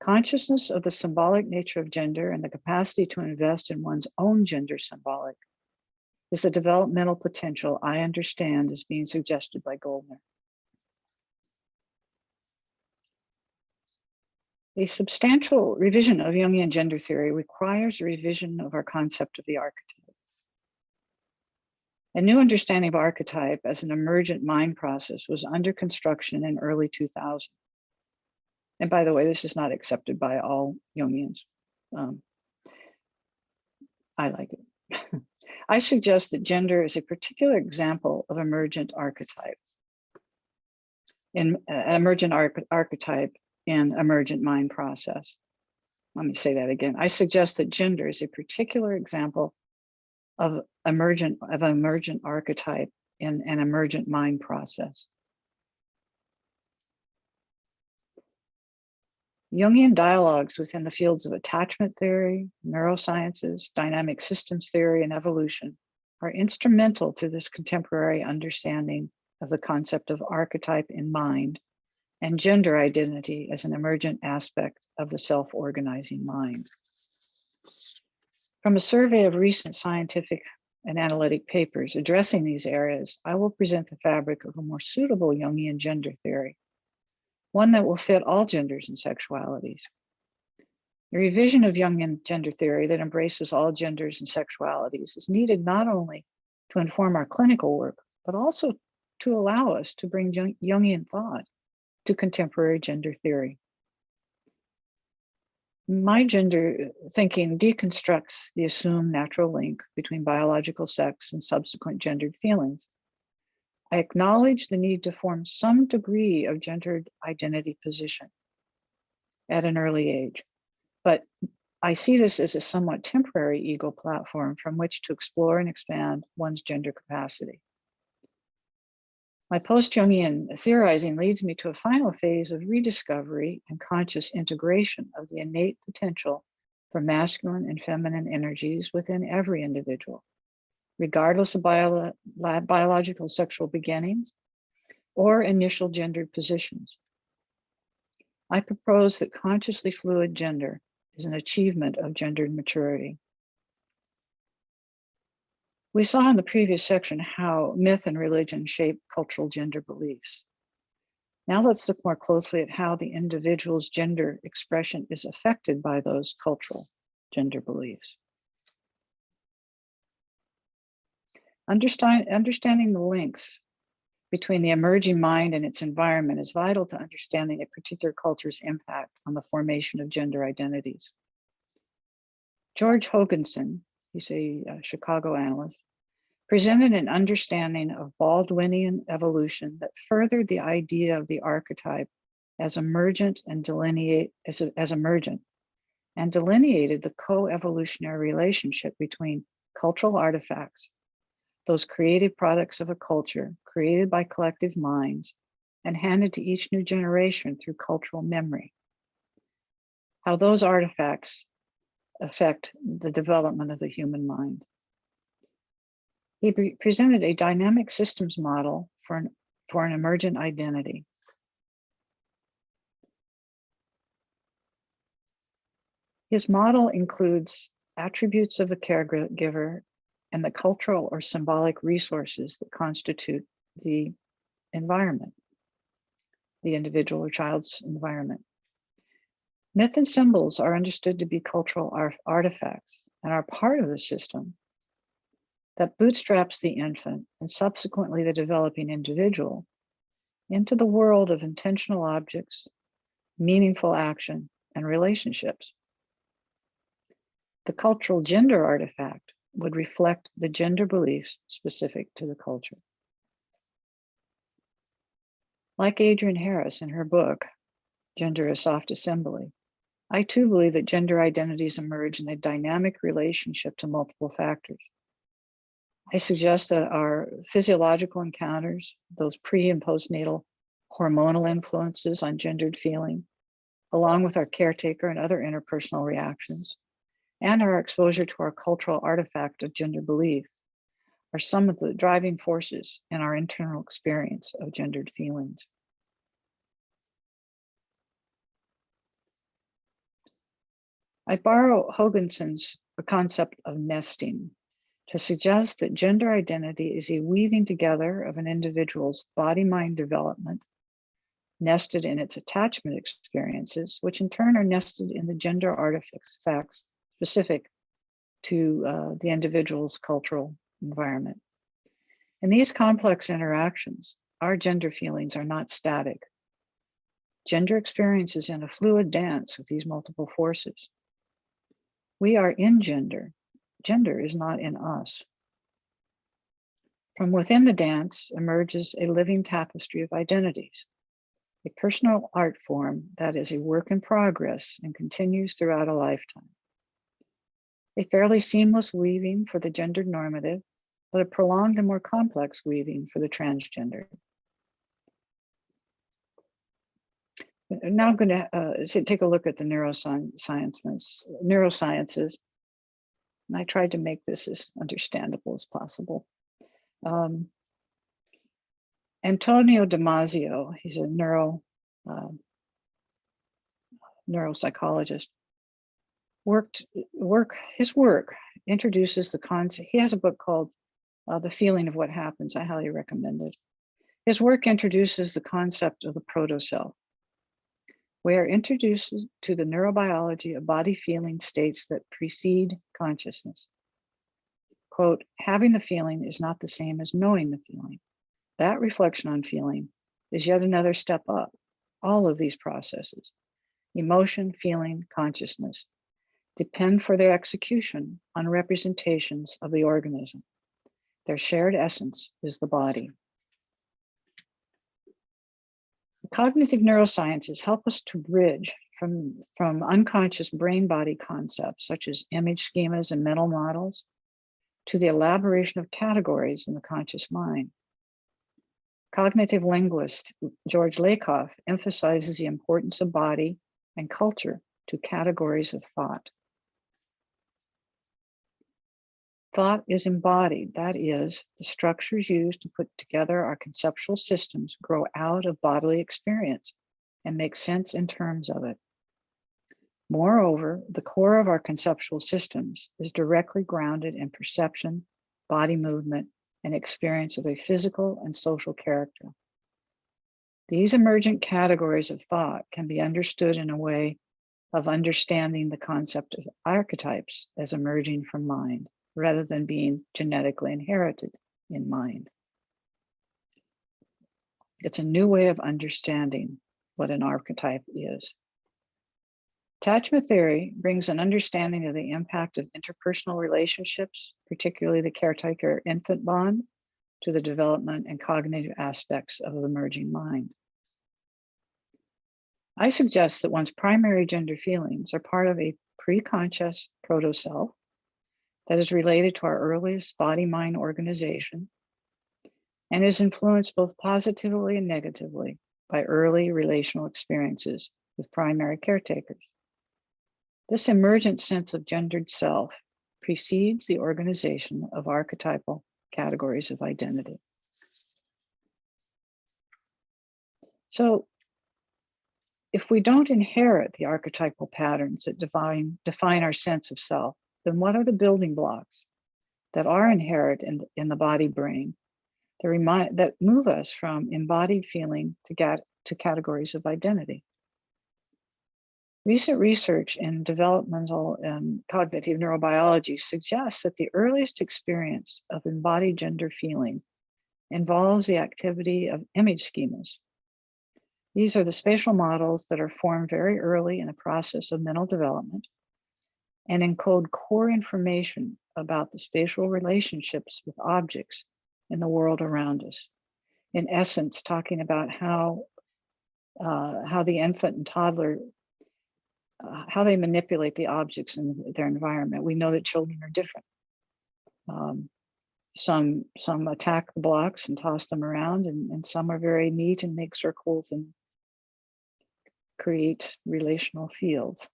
Consciousness of the symbolic nature of gender and the capacity to invest in one's own gender symbolic is the developmental potential I understand as being suggested by Goldner. A substantial revision of Jungian gender theory requires a revision of our concept of the archetype. A new understanding of archetype as an emergent mind process was under construction in early 2000. And by the way, this is not accepted by all Jungians. I like it. I suggest that gender is a particular example of emergent archetype. Archetype in emergent mind process. Let me say that again. I suggest that gender is a particular example of emergent archetype in an emergent mind process. Jungian dialogues within the fields of attachment theory, neurosciences, dynamic systems theory, and evolution are instrumental to this contemporary understanding of the concept of archetype in mind and gender identity as an emergent aspect of the self-organizing mind. From a survey of recent scientific and analytic papers addressing these areas, I will present the fabric of a more suitable Jungian gender theory, one that will fit all genders and sexualities. A revision of Jungian gender theory that embraces all genders and sexualities is needed not only to inform our clinical work, but also to allow us to bring Jungian thought to contemporary gender theory. My gender thinking deconstructs the assumed natural link between biological sex and subsequent gendered feelings. I acknowledge the need to form some degree of gendered identity position at an early age, but I see this as a somewhat temporary ego platform from which to explore and expand one's gender capacity. My post-Jungian theorizing leads me to a final phase of rediscovery and conscious integration of the innate potential for masculine and feminine energies within every individual, regardless of biological sexual beginnings or initial gendered positions. I propose that consciously fluid gender is an achievement of gendered maturity. We saw in the previous section how myth and religion shape cultural gender beliefs. Now let's look more closely at how the individual's gender expression is affected by those cultural gender beliefs. Understanding the links between the emerging mind and its environment is vital to understanding a particular culture's impact on the formation of gender identities. George Hoganson, he's a Chicago analyst, presented an understanding of Baldwinian evolution that furthered the idea of the archetype as emergent and delineated the co-evolutionary relationship between cultural artifacts, those creative products of a culture created by collective minds and handed to each new generation through cultural memory. How those artifacts affect the development of the human mind. He presented a dynamic systems model for an emergent identity. His model includes attributes of the caregiver and the cultural or symbolic resources that constitute the environment, the individual or child's environment. Myth and symbols are understood to be cultural artifacts and are part of the system that bootstraps the infant and subsequently the developing individual into the world of intentional objects, meaningful action, and relationships. The cultural gender artifact would reflect the gender beliefs specific to the culture. Like Adrienne Harris in her book, Gender as Soft Assembly, I too believe that gender identities emerge in a dynamic relationship to multiple factors. I suggest that our physiological encounters, those pre and postnatal hormonal influences on gendered feeling, along with our caretaker and other interpersonal reactions, and our exposure to our cultural artifact of gender belief, are some of the driving forces in our internal experience of gendered feelings. I borrow Hoganson's concept of nesting to suggest that gender identity is a weaving together of an individual's body-mind development, nested in its attachment experiences, which in turn are nested in the gender artifacts specific to the individual's cultural environment. In these complex interactions, our gender feelings are not static. Gender experience is in a fluid dance with these multiple forces. We are in gender. Gender is not in us. From within the dance emerges a living tapestry of identities, a personal art form that is a work in progress and continues throughout a lifetime. A fairly seamless weaving for the gendered normative, but a prolonged and more complex weaving for the transgender. Now I'm going to take a look at the neurosciences. And I tried to make this as understandable as possible. Antonio Damasio, he's a neuropsychologist, his work introduces the concept. He has a book called The Feeling of What Happens. I highly recommend it. His work introduces the concept of the proto-self. We are introduced to the neurobiology of body feeling states that precede consciousness. Quote, having the feeling is not the same as knowing the feeling. That reflection on feeling is yet another step up. All of these processes, emotion, feeling, consciousness, depend for their execution on representations of the organism. Their shared essence is the body. Cognitive neurosciences help us to bridge from unconscious brain-body concepts such as image schemas and mental models to the elaboration of categories in the conscious mind. Cognitive linguist George Lakoff emphasizes the importance of body and culture to categories of thought. Thought is embodied, that is, the structures used to put together our conceptual systems grow out of bodily experience and make sense in terms of it. Moreover, the core of our conceptual systems is directly grounded in perception, body movement, and experience of a physical and social character. These emergent categories of thought can be understood in a way of understanding the concept of archetypes as emerging from mind, rather than being genetically inherited in mind. It's a new way of understanding what an archetype is. Attachment theory brings an understanding of the impact of interpersonal relationships, particularly the caretaker-infant bond, to the development and cognitive aspects of the emerging mind. I suggest that one's primary gender feelings are part of a pre-conscious proto-self that is related to our earliest body-mind organization and is influenced both positively and negatively by early relational experiences with primary caretakers. This emergent sense of gendered self precedes the organization of archetypal categories of identity. So, if we don't inherit the archetypal patterns that define our sense of self, then what are the building blocks that are inherent in the body brain that move us from embodied feeling to categories of identity? Recent research in developmental and cognitive neurobiology suggests that the earliest experience of embodied gender feeling involves the activity of image schemas. These are the spatial models that are formed very early in the process of mental development and encode core information about the spatial relationships with objects in the world around us. In essence, talking about how the infant and toddler, how they manipulate the objects in their environment. We know that children are different. Some attack the blocks and toss them around, and some are very neat and make circles and create relational fields.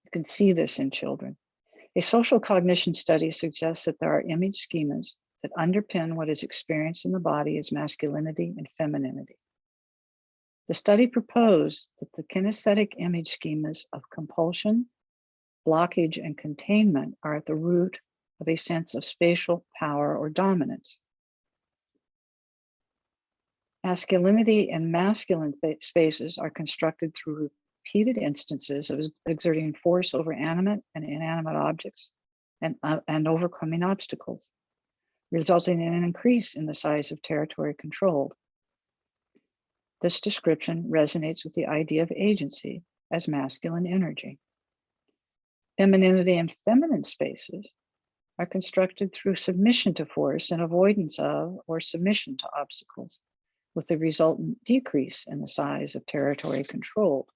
You can see this in children. A social cognition study suggests that there are image schemas that underpin what is experienced in the body as masculinity and femininity. The study proposed that the kinesthetic image schemas of compulsion, blockage, and containment are at the root of a sense of spatial power or dominance. Masculinity and masculine spaces are constructed through repeated instances of exerting force over animate and inanimate objects and overcoming obstacles, resulting in an increase in the size of territory controlled. This description resonates with the idea of agency as masculine energy. Femininity and feminine spaces are constructed through submission to force and avoidance of or submission to obstacles, with the resultant decrease in the size of territory controlled.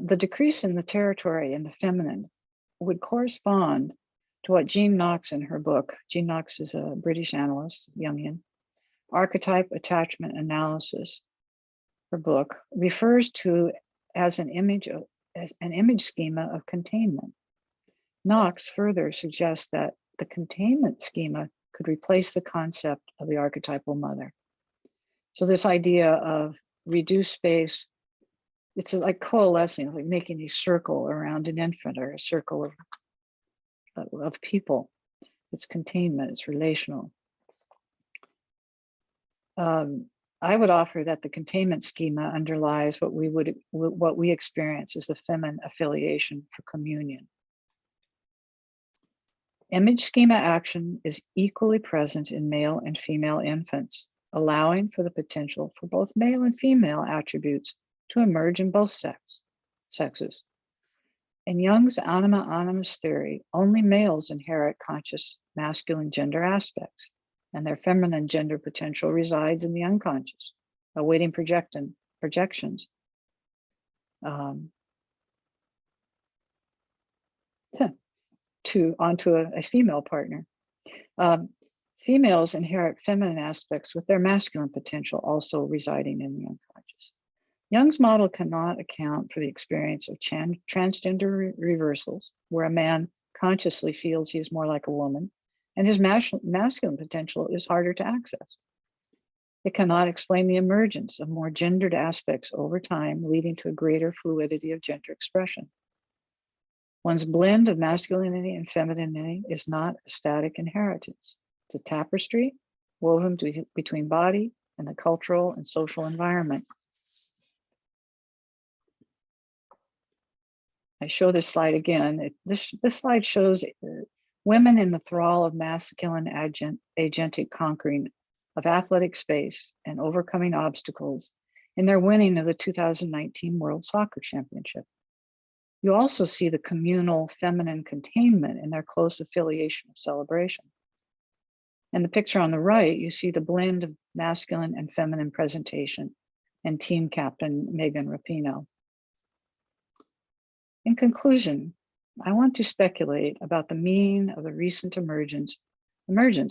The decrease in the territory in the feminine would correspond to what Jean Knox in her book, Jean Knox is a British analyst, Jungian, Archetype Attachment Analysis, her book, refers to as an image schema of containment. Knox further suggests that the containment schema could replace the concept of the archetypal mother. So this idea of reduced space, it's like coalescing, like making a circle around an infant or a circle of people. It's containment, it's relational. I would offer that the containment schema underlies what we experience as the feminine affiliation for communion. Image schema action is equally present in male and female infants, allowing for the potential for both male and female attributes to emerge in both sexes. In Jung's Anima Animus theory, only males inherit conscious masculine gender aspects, and their feminine gender potential resides in the unconscious, awaiting projections. Onto a female partner. Females inherit feminine aspects with their masculine potential also residing in the unconscious. Jung's model cannot account for the experience of transgender reversals, where a man consciously feels he is more like a woman, and his masculine potential is harder to access. It cannot explain the emergence of more gendered aspects over time, leading to a greater fluidity of gender expression. One's blend of masculinity and femininity is not a static inheritance. It's a tapestry woven between body and the cultural and social environment. I show this slide again. This slide shows women in the thrall of masculine agentic conquering of athletic space and overcoming obstacles in their winning of the 2019 World Soccer Championship. You also see the communal feminine containment in their close affiliation of celebration. In the picture on the right, you see the blend of masculine and feminine presentation and team captain Megan Rapinoe. In conclusion, I want to speculate about the meaning of the recent emergence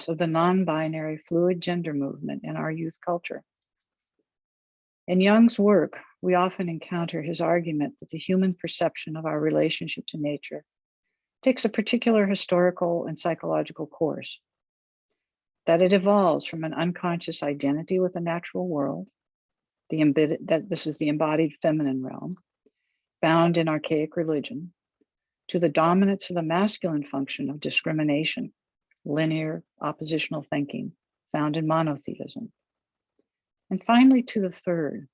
of the non-binary fluid gender movement in our youth culture. In Jung's work, we often encounter his argument that the human perception of our relationship to nature takes a particular historical and psychological course, that it evolves from an unconscious identity with the natural world, that this is the embodied feminine realm, found in archaic religion, to the dominance of the masculine function of discrimination, linear oppositional thinking, found in monotheism. And finally, to the third,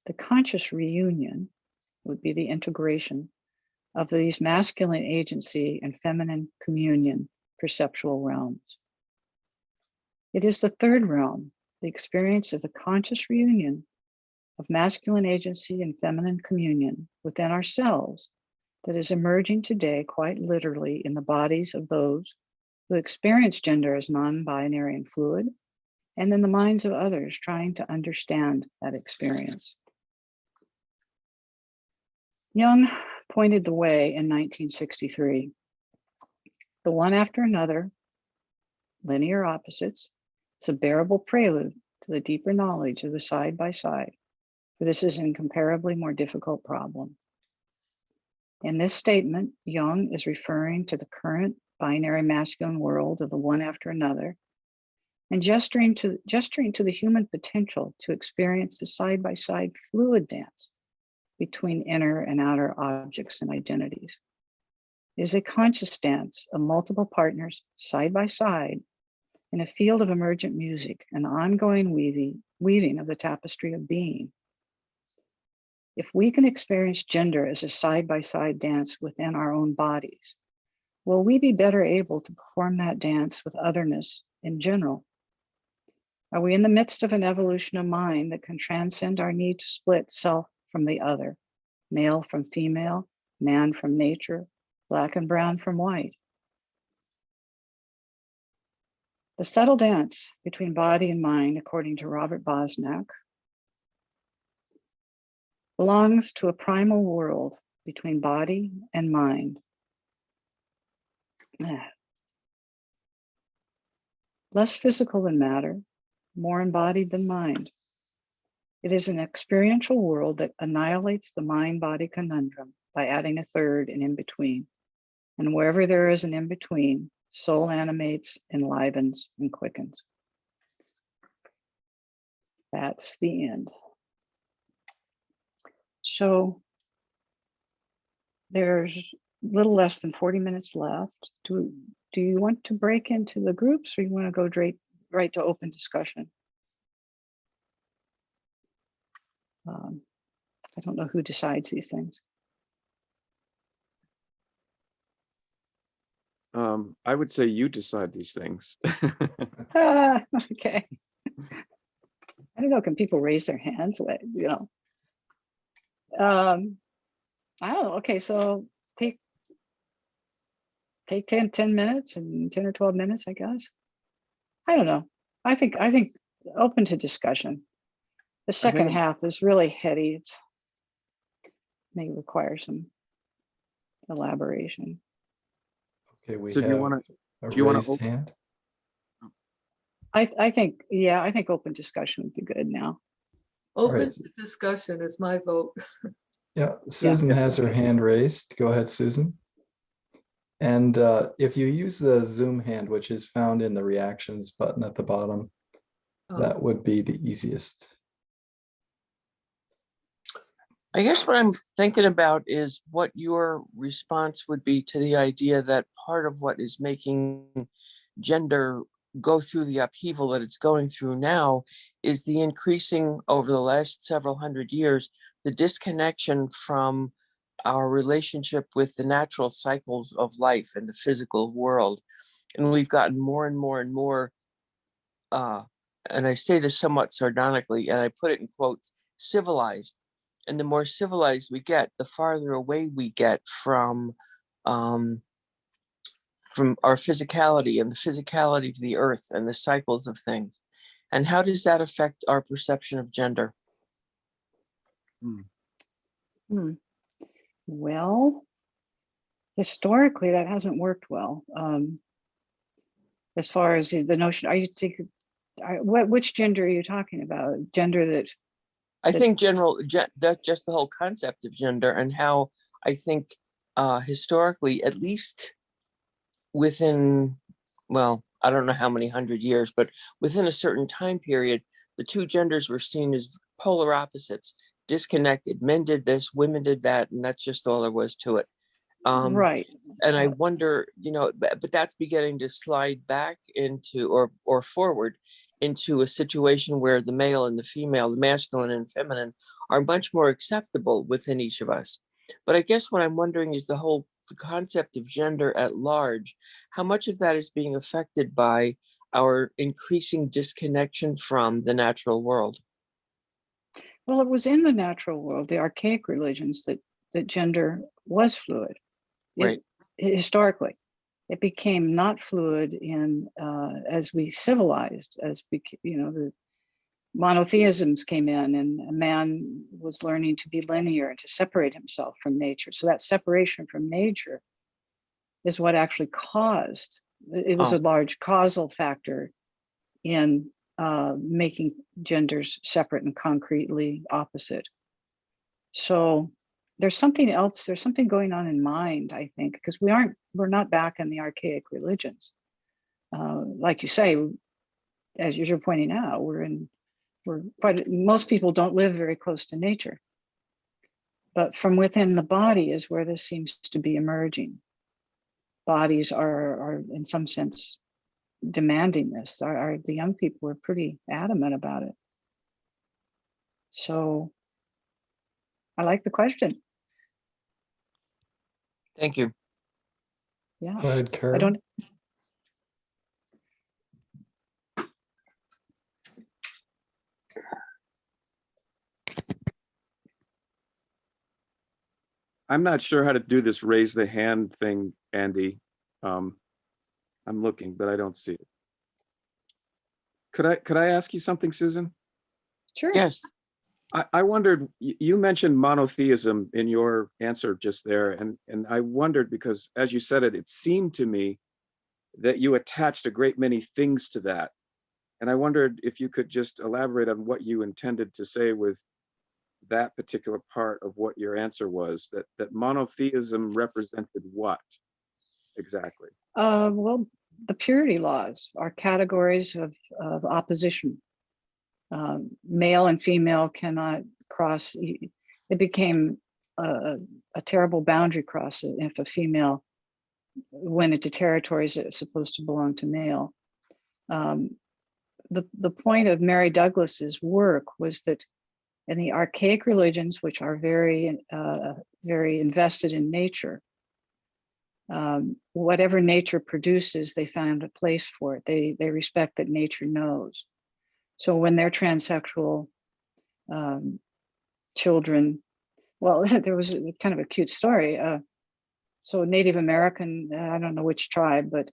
the conscious reunion would be the integration of these masculine agency and feminine communion perceptual realms. It is the third realm, the experience of the conscious reunion of masculine agency and feminine communion within ourselves, that is emerging today quite literally in the bodies of those who experience gender as non-binary and fluid, and in the minds of others trying to understand that experience. Jung pointed the way in 1963. The one after another, linear opposites, it's a bearable prelude to the deeper knowledge of the side-by-side, for this is an incomparably more difficult problem. In this statement, Jung is referring to the current binary masculine world of the one after another, and gesturing to the human potential to experience the side-by-side fluid dance between inner and outer objects and identities. It is a conscious dance of multiple partners side by side in a field of emergent music, an ongoing weaving of the tapestry of being. If we can experience gender as a side-by-side dance within our own bodies, will we be better able to perform that dance with otherness in general? Are we in the midst of an evolution of mind that can transcend our need to split self from the other, male from female, man from nature, black and brown from white? The subtle dance between body and mind, according to Robert Bosnak, belongs to a primal world between body and mind. Less physical than matter, more embodied than mind. It is an experiential world that annihilates the mind-body conundrum by adding a third and in between. And wherever there is an in-between, soul animates, enlivens, and quickens. That's the end. So there's a little less than 40 minutes left. Do you want to break into the groups, or you want to go right to open discussion? I don't know who decides these things. I would say you decide these things. Okay. I don't know, can people raise their hands? I don't know. Okay, so take 10 minutes and 10 or 12 minutes, I guess. I don't know. I think open to discussion. The second half is really heady. It may require some elaboration. Okay, we So have do you want a to raised hand. I think open discussion would be good now. Open Right. to discussion is my vote. Yeah, Susan has her hand raised. Go ahead, Susan. And if you use the Zoom hand, which is found in the reactions button at the bottom, that would be the easiest. I guess what I'm thinking about is what your response would be to the idea that part of what is making gender go through the upheaval that it's going through now is the increasing over the last several hundred years, the disconnection from our relationship with the natural cycles of life and the physical world. And we've gotten more and more and more, and I say this somewhat sardonically, and I put it in quotes, civilized. And the more civilized we get, the farther away we get from our physicality and the physicality of the earth and the cycles of things. And how does that affect our perception of gender? Well, historically, that hasn't worked well. As far as the notion, which gender are you talking about? Gender that I think that just the whole concept of gender, and how I think historically, at least within, well, I don't know how many hundred years, but within a certain time period, the two genders were seen as polar opposites, disconnected. Men did this, women did that, and that's just all there was to it. right. And I wonder, but that's beginning to slide back into or forward into a situation where the male and the female, the masculine and feminine, are much more acceptable within each of us. But I guess what I'm wondering is the concept of gender at large, how much of that is being affected by our increasing disconnection from the natural world? Well, it was in the natural world, the archaic religions, that gender was fluid. Right. Historically, it became not fluid as we civilized, the monotheisms came in, and a man was learning to be linear and to separate himself from nature. So that separation from nature is what actually caused, it was a large causal factor in making genders separate and concretely opposite. So there's something else, there's something going on in mind, I think, because we're not back in the archaic religions. Like you say, as you're pointing out, most people don't live very close to nature. But from within the body is where this seems to be emerging. Bodies are in some sense demanding this. The young people are pretty adamant about it. So I like the question. Thank you. Yeah. Go ahead, Carol. I'm not sure how to do this raise the hand thing, Andy. I'm looking, but I don't see it. Could I ask you something, Susan? Sure. Yes. I wondered, you mentioned monotheism in your answer just there, and I wondered, because as you said it, it seemed to me that you attached a great many things to that. And I wondered if you could just elaborate on what you intended to say with that particular part of what your answer was, that monotheism represented what? exactly? Well, the purity laws are categories of opposition. Male and female cannot cross. It became a terrible boundary cross if a female went into territories that are supposed to belong to male. The point of Mary Douglas's work was that in the archaic religions, which are very invested in nature, whatever nature produces, they found a place for it. They respect that nature knows. So when they're transsexual children, well, there was kind of a cute story. So Native American, I don't know which tribe, but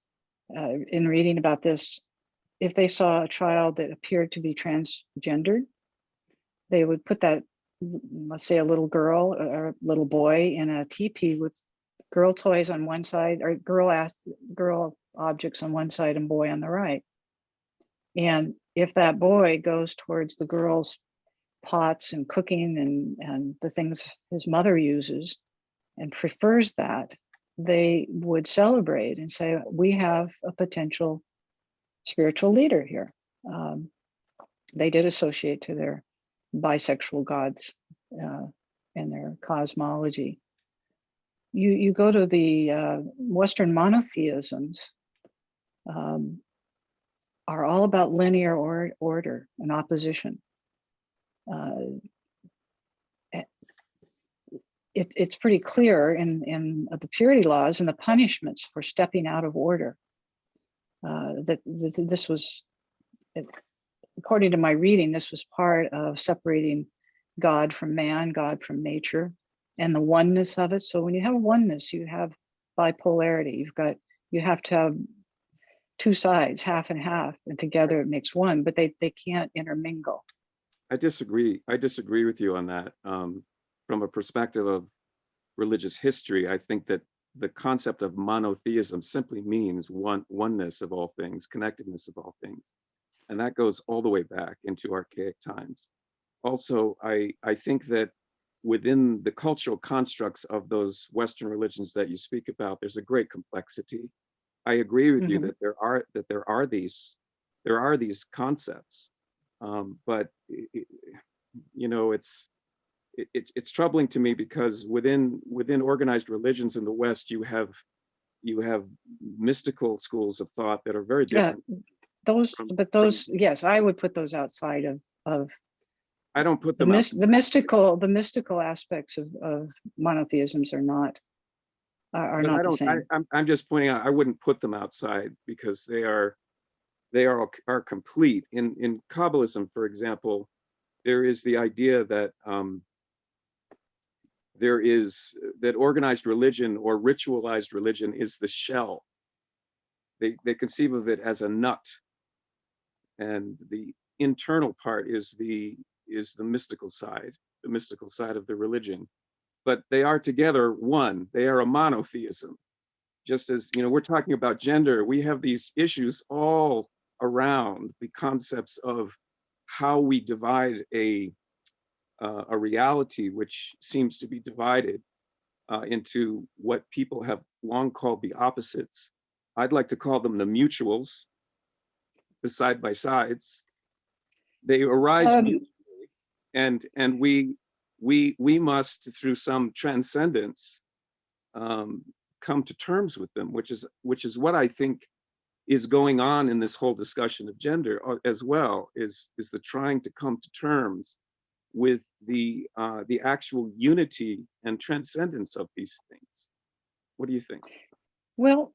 in reading about this, if they saw a child that appeared to be transgendered, they would put that, let's say a little girl or a little boy in a teepee with girl toys on one side, or girl objects on one side and boy on the right. And if that boy goes towards the girl's pots and cooking and the things his mother uses and prefers that, they would celebrate and say, we have a potential spiritual leader here. They did associate to their bisexual gods and their cosmology. You go to the Western monotheisms, are all about linear order and opposition. It's pretty clear in the purity laws and the punishments for stepping out of order that this was, according to my reading, this was part of separating God from man, God from nature, and the oneness of it. So when you have oneness, you have bipolarity. You have to have two sides, half and half, and together it makes one, but they can't intermingle. I disagree with you on that. From a perspective of religious history, I think that the concept of monotheism simply means oneness of all things, connectedness of all things. And that goes all the way back into archaic times. Also, I think that within the cultural constructs of those Western religions that you speak about, there's a great complexity. I agree with you that there are these concepts, but you know, it's troubling to me because within organized religions in the West, you have mystical schools of thought that are very different. Yeah, yes, I would put those outside of. I don't put them out. The mystical aspects of monotheisms are not the same. I'm just pointing out, I wouldn't put them outside because they are complete. In Kabbalism, for example, there is the idea that that organized religion or ritualized religion is the shell. They conceive of it as a nut, and the internal part is the mystical side of the religion. But they are together one. They are a monotheism. Just as, you know, we're talking about gender, we have these issues all around the concepts of how we divide a reality which seems to be divided into what people have long called the opposites. I'd like to call them the mutuals, the side by sides. They arise mutually, and we must, through some transcendence, come to terms with them, which is what I think is going on in this whole discussion of gender as well, is the trying to come to terms with the actual unity and transcendence of these things. What do you think? Well,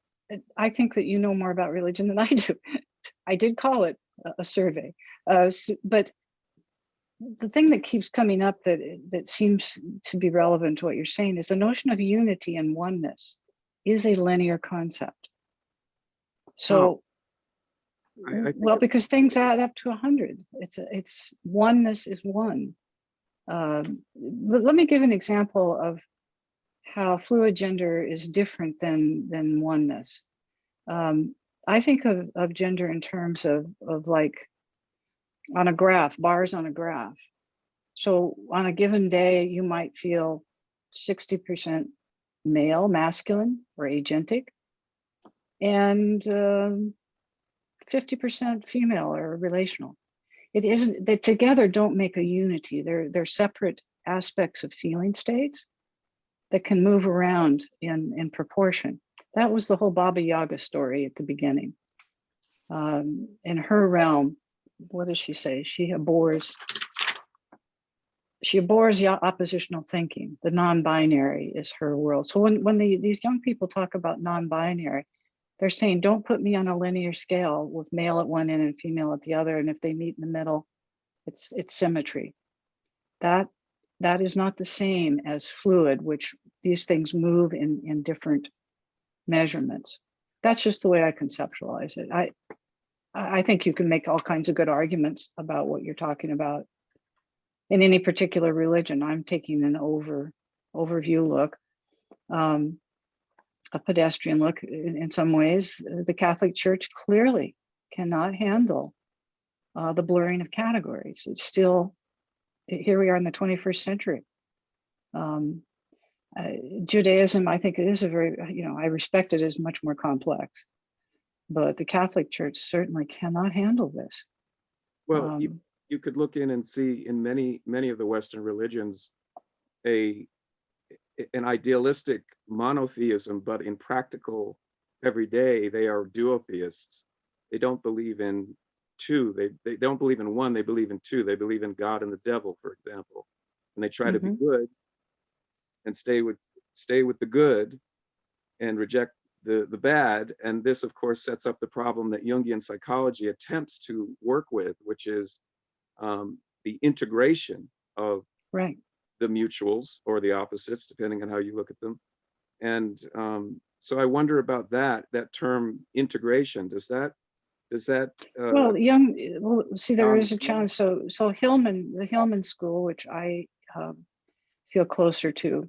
I think that you know more about religion than I do. I did call it a survey, but the thing that keeps coming up that seems to be relevant to what you're saying is the notion of unity and oneness is a linear concept. So, well, because things add up to 100. It's oneness is one. Let me give an example of how fluid gender is different than oneness. I think of gender in terms of like on a graph, bars on a graph. So on a given day, you might feel 60% male, masculine, or agentic, and 50% female or relational. It isn't, they together don't make a unity. They're separate aspects of feeling states that can move around in proportion. That was the whole Baba Yaga story at the beginning. In her realm, what does she say? She abhors oppositional thinking. The non-binary is her world. So when these young people talk about non-binary, they're saying, don't put me on a linear scale with male at one end and female at the other. And if they meet in the middle, it's symmetry. That is not the same as fluid, which these things move in different measurements. That's just the way I conceptualize it. I think you can make all kinds of good arguments about what you're talking about in any particular religion. I'm taking an overview look, a pedestrian look in some ways. The Catholic Church clearly cannot handle the blurring of categories. It's still, here we are in the 21st century. Judaism, I think it is a very, I respect it as much more complex, but the Catholic Church certainly cannot handle this. Well, you could look in and see in many of the Western religions an idealistic monotheism, but in practical everyday they are duotheists. They don't believe in two. They don't believe in one. They believe in two. They believe in God and the devil, for example, and they try to be good and stay with the good and reject the bad. And this, of course, sets up the problem that Jungian psychology attempts to work with, which is the integration of the mutuals or the opposites, depending on how you look at them. And so I wonder about that term integration. Does that see, there is a challenge. So Hillman, the Hillman school, which I feel closer to,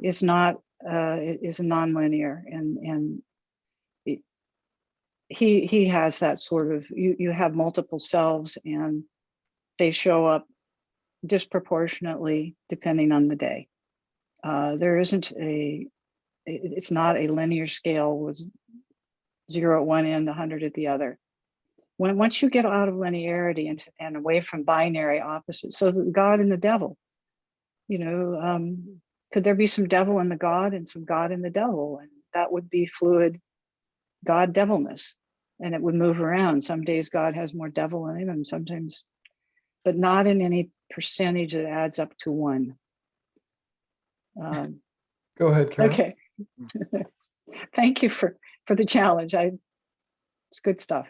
is not is nonlinear, and he has that sort of, you have multiple selves and they show up disproportionately depending on the day. There isn't it's not a linear scale with 0 at one end, 100 at the other. Once you get out of linearity and away from binary opposites, so the God and the devil, could there be some devil in the God and some God in the devil? And that would be fluid God devilness, and it would move around. Some days God has more devil in him, and sometimes, but not in any percentage that adds up to one. Go ahead, Carol. Okay. Thank you for the challenge. It's good stuff.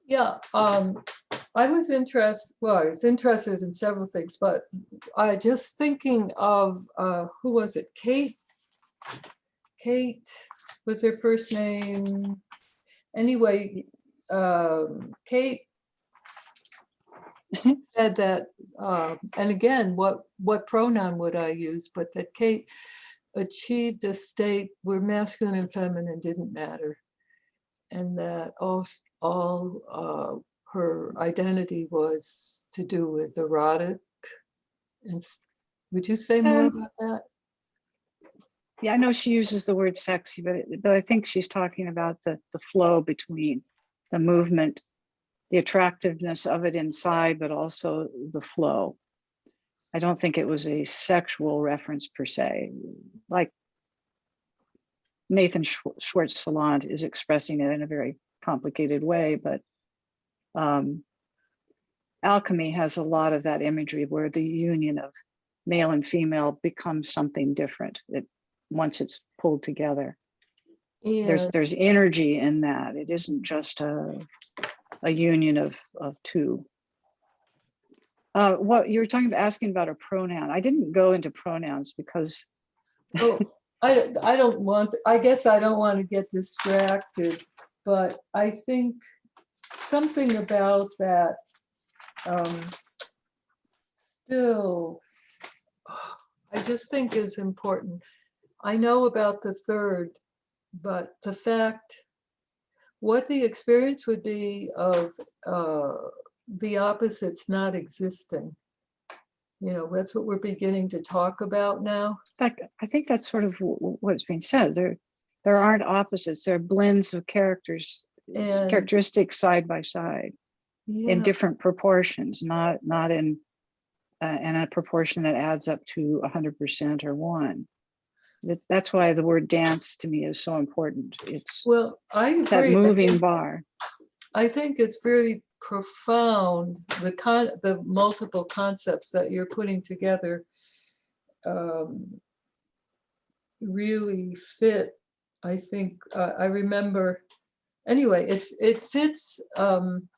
Yeah, I was interested in several things, but I just thinking of, who was it? Kate was her first name. Anyway, Kate said that, and again, what pronoun would I use? But that Kate achieved a state where masculine and feminine didn't matter, and that all her identity was to do with erotic. And would you say more about that? Yeah, I know she uses the word sexy, but I think she's talking about the flow between the movement, the attractiveness of it inside, but also the flow. I don't think it was a sexual reference per se, like Nathan Schwartz-Salant is expressing it in a very complicated way, but alchemy has a lot of that imagery where the union of male and female becomes something different once it's pulled together. Yeah. There's energy in that. It isn't just a union of two. What you were asking about a pronoun. I didn't go into pronouns because I don't want, I guess I don't want to get distracted, but I think something about that still, I just think is important. I know about the third, but the fact, what the experience would be of the opposites not existing, You know, that's what we're beginning to talk about now. In fact, I think that's sort of what's being said. There aren't opposites. There are blends of And characteristics side by side in yeah, different proportions, not in a proportion that adds up to 100% or one. That's why the word dance to me is so important. It's well, I that agree. moving bar. I think it's very profound, the multiple concepts that you're putting together really fit. I think I remember, anyway, it fits an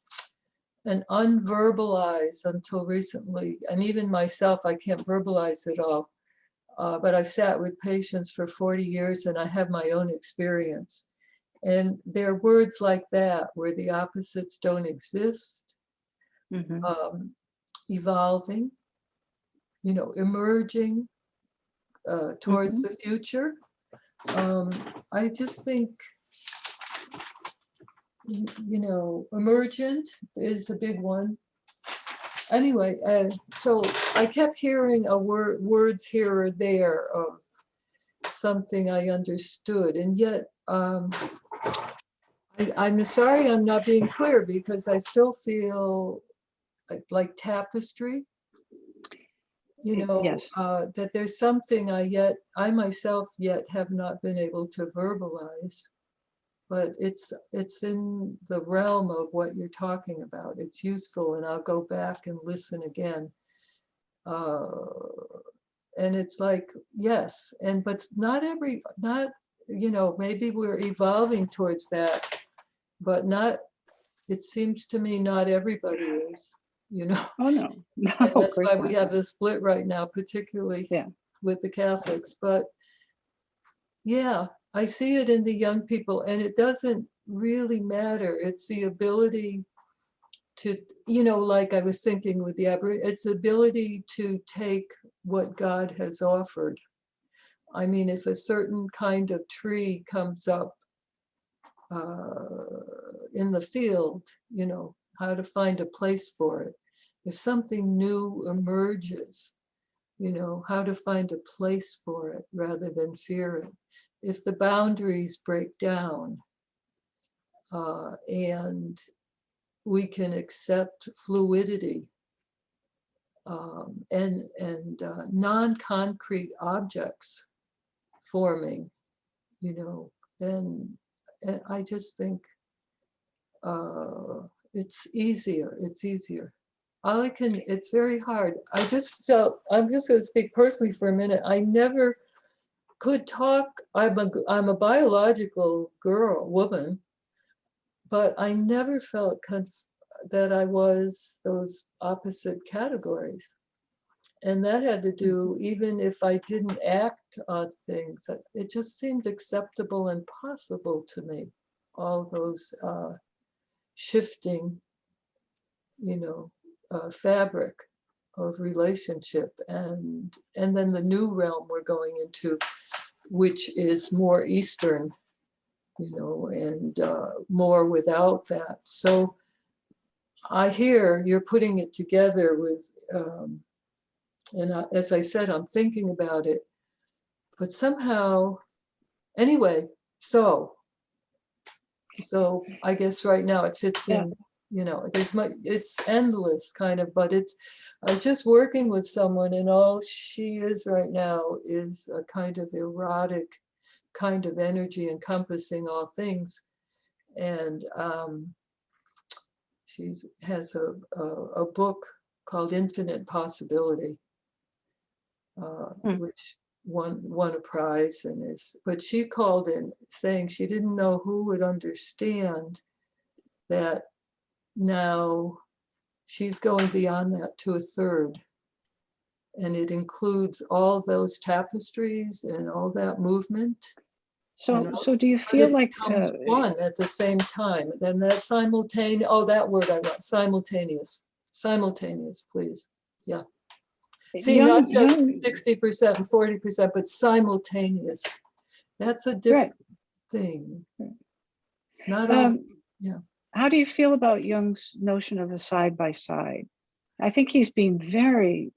unverbalized until recently, and even myself, I can't verbalize it all, but I've sat with patients for 40 years and I have my own experience. And there are words like that where the opposites don't exist, evolving, you know, emerging towards the future. I just think, you know, emergent is a big one. Anyway, so I kept hearing words here or there of something I understood, and yet I'm sorry I'm not being clear, because I still feel like tapestry, you know, Yes. that there's something I myself yet have not been able to verbalize, but it's in the realm of what you're talking about. It's useful, and I'll go back and listen again. And it's like, yes, but not, you know, maybe we're evolving towards that, but not, it seems to me not everybody is, you know. Oh, no, no, And of that's course why not. we have this split right now, particularly with the Catholics. But yeah, I see it in the young people, and it doesn't really matter. It's the ability to, you know, like I was thinking with the it's the ability to take what God has offered. I mean, if a certain kind of tree comes up in the field, you know, how to find a place for it. If something new emerges, you know, how to find a place for it rather than fear it. If the boundaries break down and we can accept fluidity and non-concrete objects forming, you know, then I just think it's easier. It's easier. It's very hard. I just felt, I'm just going to speak personally for a minute. I never could talk. I'm a biological woman, but I never felt that I was those opposite categories. And that had to do, even if I didn't act on things, it just seemed acceptable and possible to me. All those shifting, you know, fabric of relationship, and then the new realm we're going into, which is more Eastern, you know, and more without that. So I hear you're putting it together with, and as I said, I'm thinking about it, but somehow, anyway, so I guess right now it fits in, you know, it's endless kind of, but I was just working with someone, and all she is right now is a kind of erotic kind of energy encompassing all things. And she has a book called Infinite Possibility, which won a prize, but she called in saying she didn't know who would understand that now she's going beyond that to a third. And it includes all those tapestries and all that movement. So do you feel like one at the same time? Then that simultaneous, that word I want, simultaneous, please. Yeah. See, not just 60% and 40%, but simultaneous. That's a different thing. Not all, yeah. How do you feel about Jung's notion of the side by side? I think he's been very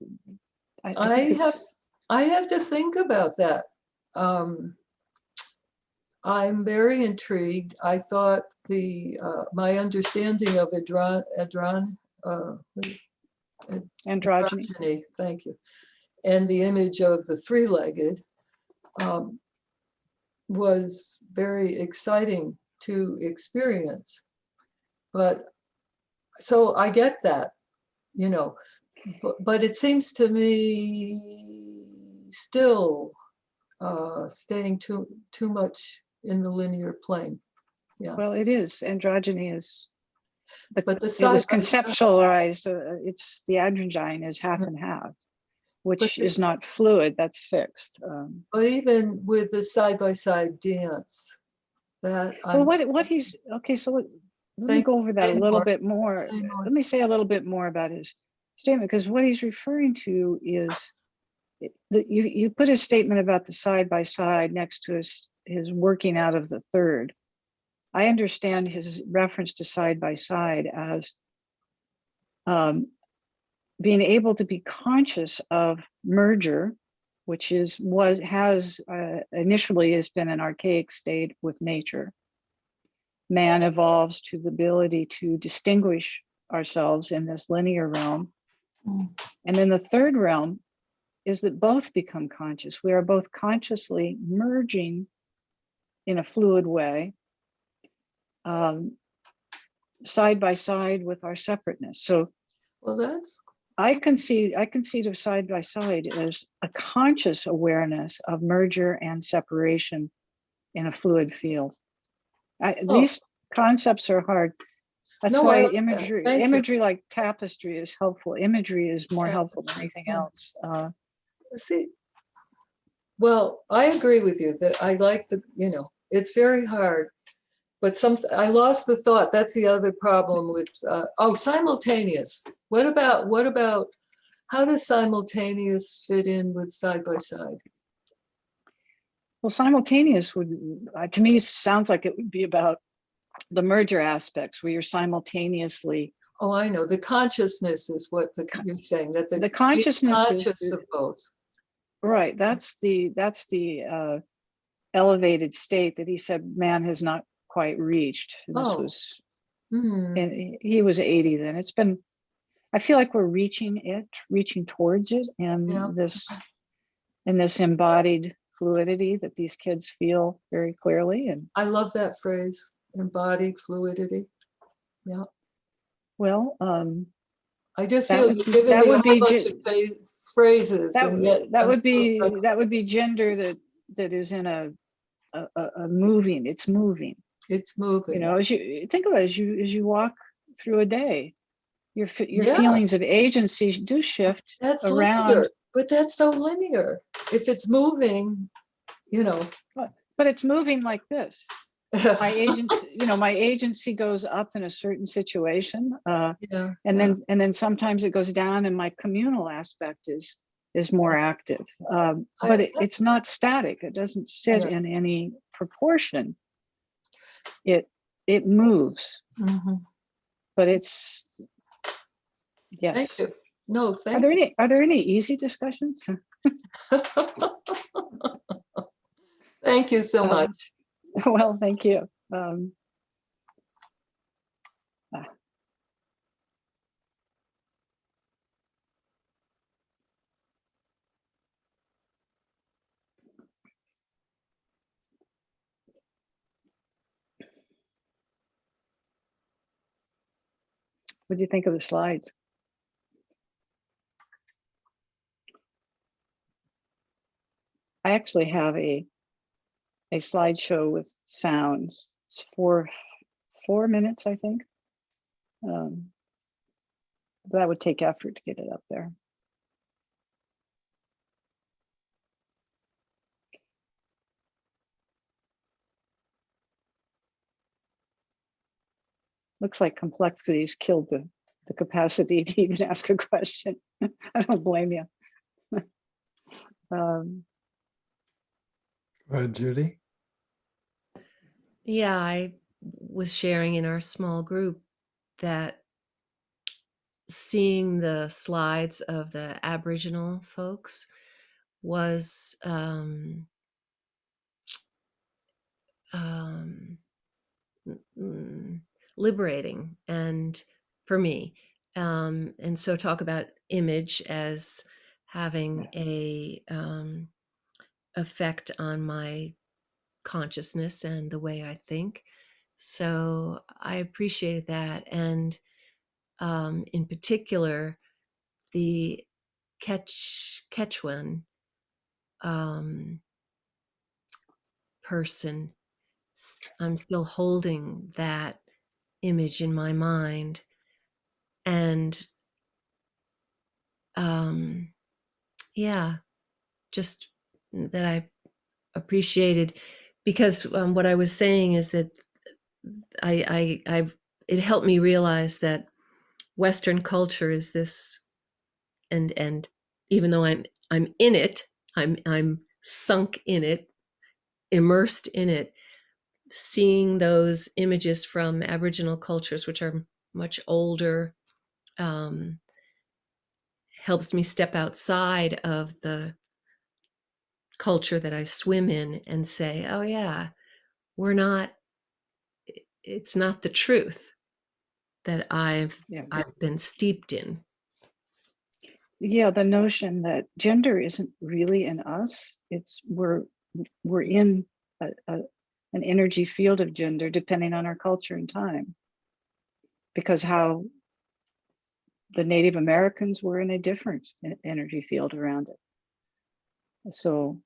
I have to think about that. I'm very intrigued. I thought my understanding of androgyny, thank you, and the image of the three-legged was very exciting to experience. But so I get that, you know, but it seems to me still staying too much in the linear plane. Yeah. Well, it is. Androgyny is, but the it was side conceptualized. It's the androgyne is half and half, which is not fluid. That's fixed. But even with the side-by-side dance, that well, what he's okay. So let me go over that a little bit more. Let me say a little bit more about his statement, because what he's referring to is that you put a statement about the side-by-side next to his working out of the third. I understand his reference to side-by-side as being able to be conscious of merger, which initially has been an archaic state with nature. Man evolves to the ability to distinguish ourselves in this linear realm. And then the third realm is that both become conscious. We are both consciously merging in a fluid way, side by side with our separateness. So, well, I conceive of side by side as a conscious awareness of merger and separation in a fluid field. These concepts are hard. That's why imagery like tapestry is helpful. Imagery is more helpful than anything else. See, well, I agree with you that I like it's very hard, but I lost the thought. That's the other problem with, simultaneous. What about, how does simultaneous fit in with side by side? Well, simultaneous would, to me, sounds like it would be about the merger aspects where you're simultaneously. Oh, I know. The consciousness is what you're saying, that the consciousness is of both. Right. That's the elevated state that he said man has not quite reached. And this was, and he was 80 then. It's been, I feel like we're reaching towards it, and this embodied fluidity that these kids feel very clearly. And I love that phrase, embodied fluidity. Yeah. Well, I just feel you're giving me a whole bunch of phrases. That would be gender that is in a moving. It's moving. It's moving. You know, as you think about it, as you walk through a day, your feelings of agency do shift around. Linear, but that's so linear. If it's moving, But it's moving like this. My agency goes up in a certain situation, and then sometimes it goes down, and my communal aspect is more active. But it's not static. It doesn't sit in any proportion. It moves. But it's yes. Thank you. No, thank you. Are there any easy discussions? Thank you so much. Well, thank you. What do you think of the slides? I actually have a slideshow with sounds. It's four minutes, I think. That would take effort to get it up there. Looks like complexity has killed the capacity to even ask a question. I don't blame you. Go ahead, Judy. Yeah, I was sharing in our small group that seeing the slides of the Aboriginal folks was liberating, and for me, and so talk about image as having a effect on my consciousness and the way I think. So I appreciate that, and in particular, the Quechuan person. I'm still holding that image in my mind, and yeah, just that I appreciated, because what I was saying is that it helped me realize that Western culture is this, and even though I'm in it, I'm sunk in it, immersed in it, seeing those images from Aboriginal cultures, which are much older, helps me step outside of the culture that I swim in and say, oh yeah, it's not the truth that I've been steeped in. Yeah, the notion that gender isn't really in us. It's we're in an energy field of gender depending on our culture and time. Because how the Native Americans were in a different energy field around it. So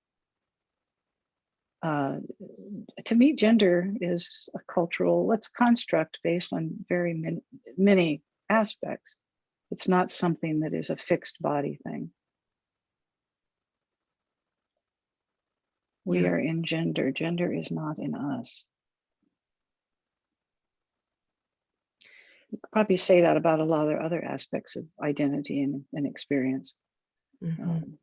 to me, gender is a cultural, construct based on very many aspects. It's not something that is a fixed body thing. We are in gender. Gender is not in us. You could probably say that about a lot of other aspects of identity and experience. Mm-hmm.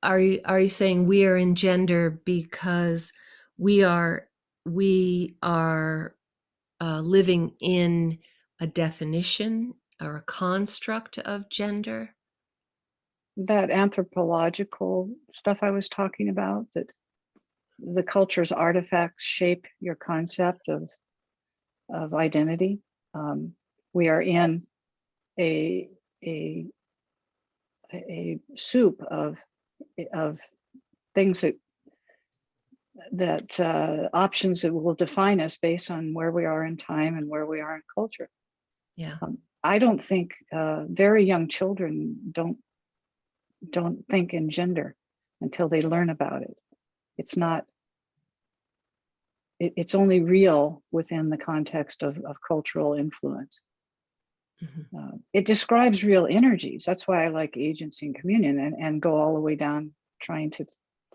Are you saying we are in gender because we are living in a definition or a construct of gender? That anthropological stuff I was talking about, that the culture's artifacts shape your concept of identity. We are in a soup of things that options that will define us based on where we are in time and where we are in culture. Yeah. I don't think very young children don't think in gender until they learn about it. It's not. It's only real within the context of cultural influence. Mm-hmm. It describes real energies. That's why I like agency and communion, and go all the way down trying to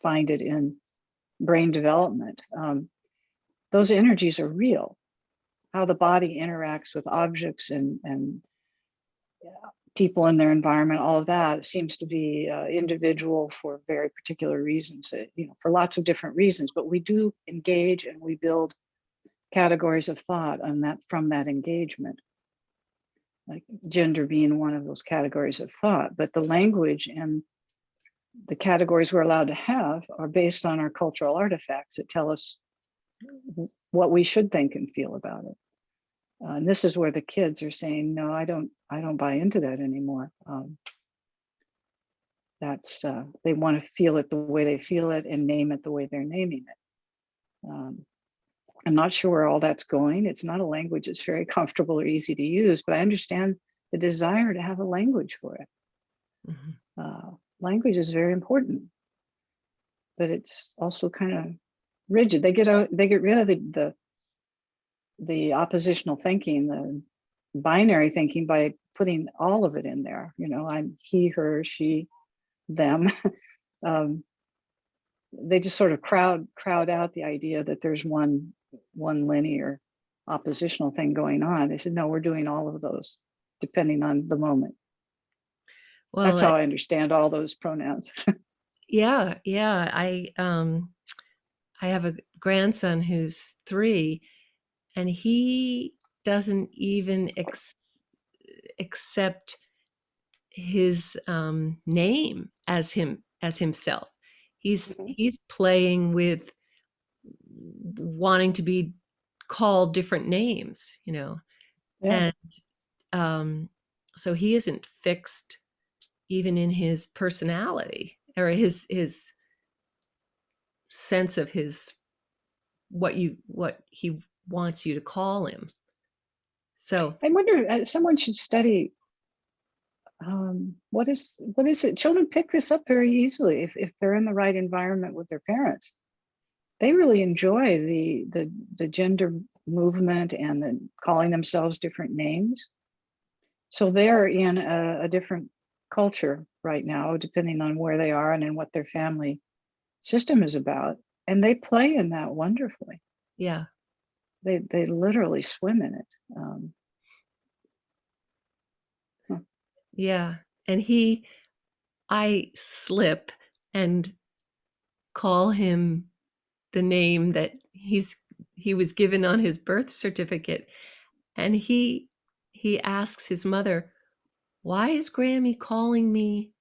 find it in brain development. Those energies are real. How the body interacts with objects and people in their environment, all of that seems to be individual for very particular reasons, for lots of different reasons, but we do engage and we build categories of thought on that, from that engagement, like gender being one of those categories of thought. But the language and the categories we're allowed to have are based on our cultural artifacts that tell us what we should think and feel about it. And this is where the kids are saying, no, I don't buy into that anymore. They want to feel it the way they feel it and name it the way they're naming it. I'm not sure where all that's going. It's not a language that's very comfortable or easy to use, but I understand the desire to have a language for it. Mm-hmm. Language is very important, but it's also kind of rigid. They get rid of the oppositional thinking, the binary thinking, by putting all of it in there. I'm he, her, she, them. They just sort of crowd out the idea that there's one linear oppositional thing going on. They said, no, we're doing all of those depending on the moment. Well, that's how I understand all those pronouns. Yeah. I have a grandson who's 3, and he doesn't even accept his name as himself. He's playing with wanting to be called different names, you know. Yeah. And so he isn't fixed even in his personality or his sense of his what he wants you to call him. So I wonder, someone should study what is it? Children pick this up very easily if they're in the right environment with their parents. They really enjoy the gender movement and the calling themselves different names. So they're in a different culture right now, depending on where they are and in what their family system is about. And they play in that wonderfully. yeah, They literally swim in it. yeah. And I slip and call him the name that he was given on his birth certificate, and he asks his mother, why is Grammy calling me,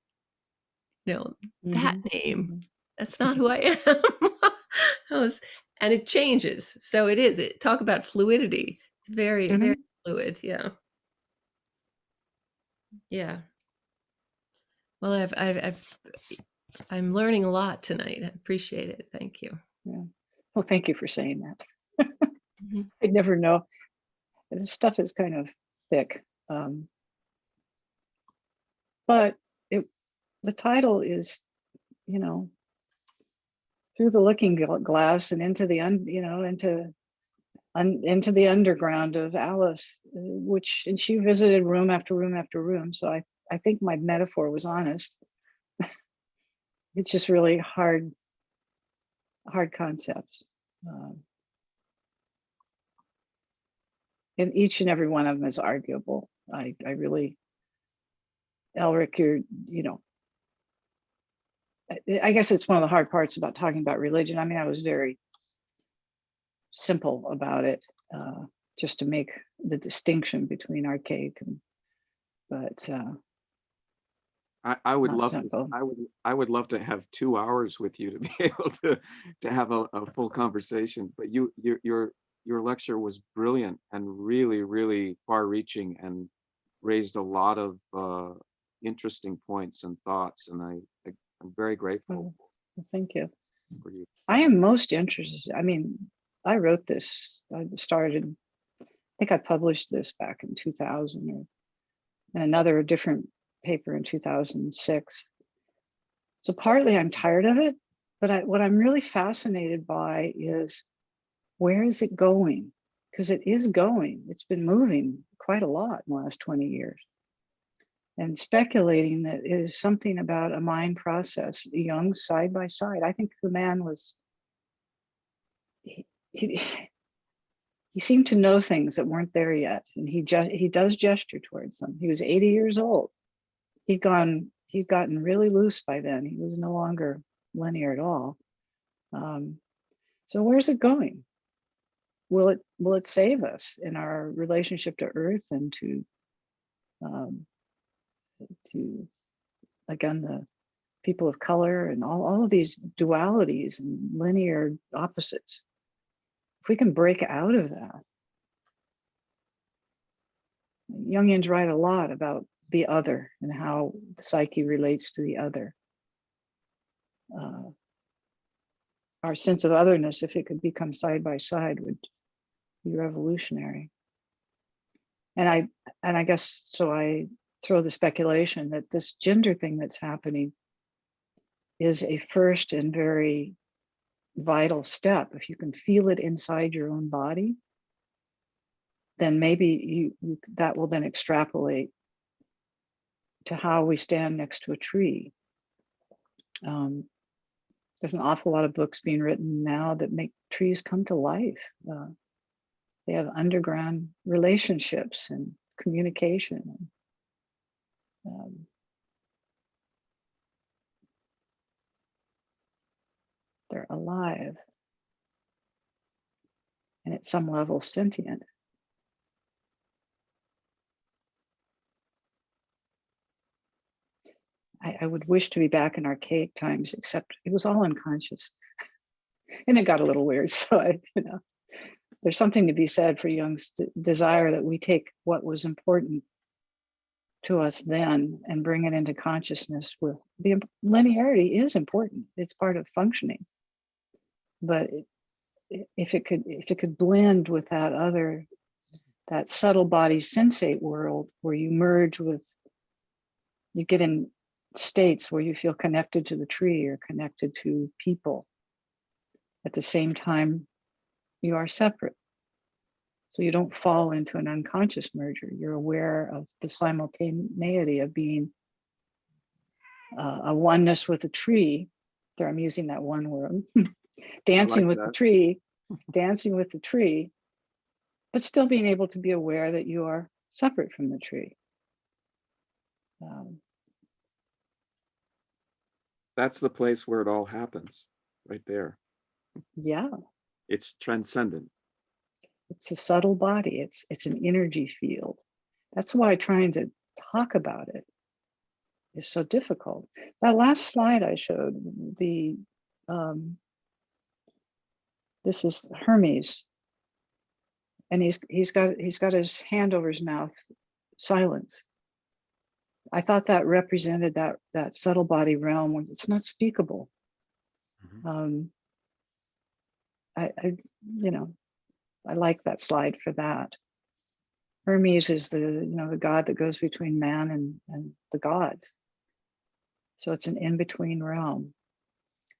you know, that name? That's not who I am. And it changes. So it talk about fluidity. It's very, very fluid. Yeah. Yeah. Well, I'm learning a lot tonight. I appreciate it. Thank you. Yeah. Well, thank you for saying that. Mhm. I never know. This stuff is kind of thick. But the title is, you know, through the looking glass and into the into the underground of Alice, and she visited room after room after room. So I think my metaphor was honest. It's just really hard concepts. And each and every one of them is arguable. I really, Elric, I guess it's one of the hard parts about talking about religion. I mean, I was very simple about it, just to make the distinction between archaic but I would not love simple. I would love to have 2 hours with you to be able to have a full conversation. But your lecture was brilliant and really, really far-reaching and raised a lot of interesting points and thoughts. And I'm very grateful Thank you. for you. I am most interested. I mean, I wrote this. I think I published this back in 2000, and another different paper in 2006. So partly I'm tired of it, but what I'm really fascinated by is, where is it going? Because it is going. It's been moving quite a lot in the last 20 years. And speculating that it is something about a mind process, Jung side by side. I think the man was, he seemed to know things that weren't there yet. And he does gesture towards them. He was 80 years old. He'd gotten really loose by then. He was no longer linear at all. So where's it going? Will it save us in our relationship to Earth and to again the people of color and all of these dualities and linear opposites? If we can break out of that, Jungians write a lot about the other and how the psyche relates to the other. Our sense of otherness, if it could become side by side, would be revolutionary. And I guess so. I throw the speculation that this gender thing that's happening is a first and very vital step. If you can feel it inside your own body, then maybe that will then extrapolate to how we stand next to a tree. There's an awful lot of books being written now that make trees come to life. They have underground relationships and communication. They're alive. And at some level sentient. I would wish to be back in archaic times, except it was all unconscious. And it got a little weird. So there's something to be said for Jung's desire that we take what was important to us then and bring it into consciousness. With the linearity is important. It's part of functioning. But if it could blend with that subtle body sensate world where you merge with, you get in states where you feel connected to the tree or connected to people. At the same time, you are separate. So you don't fall into an unconscious merger. You're aware of the simultaneity of being a oneness with a tree. There, I'm using that one word. Dancing with the tree, but still being able to be aware that you are separate from the tree. That's the place where it all happens, right there. Yeah. It's transcendent. It's a subtle body. It's an energy field. That's why trying to talk about it is so difficult. That last slide I showed, this is Hermes, and he's got his hand over his mouth, silence. I thought that represented that subtle body realm when it's not speakable. Mm-hmm. I like that slide for that. Hermes is the god that goes between man and the gods. So it's an in-between realm.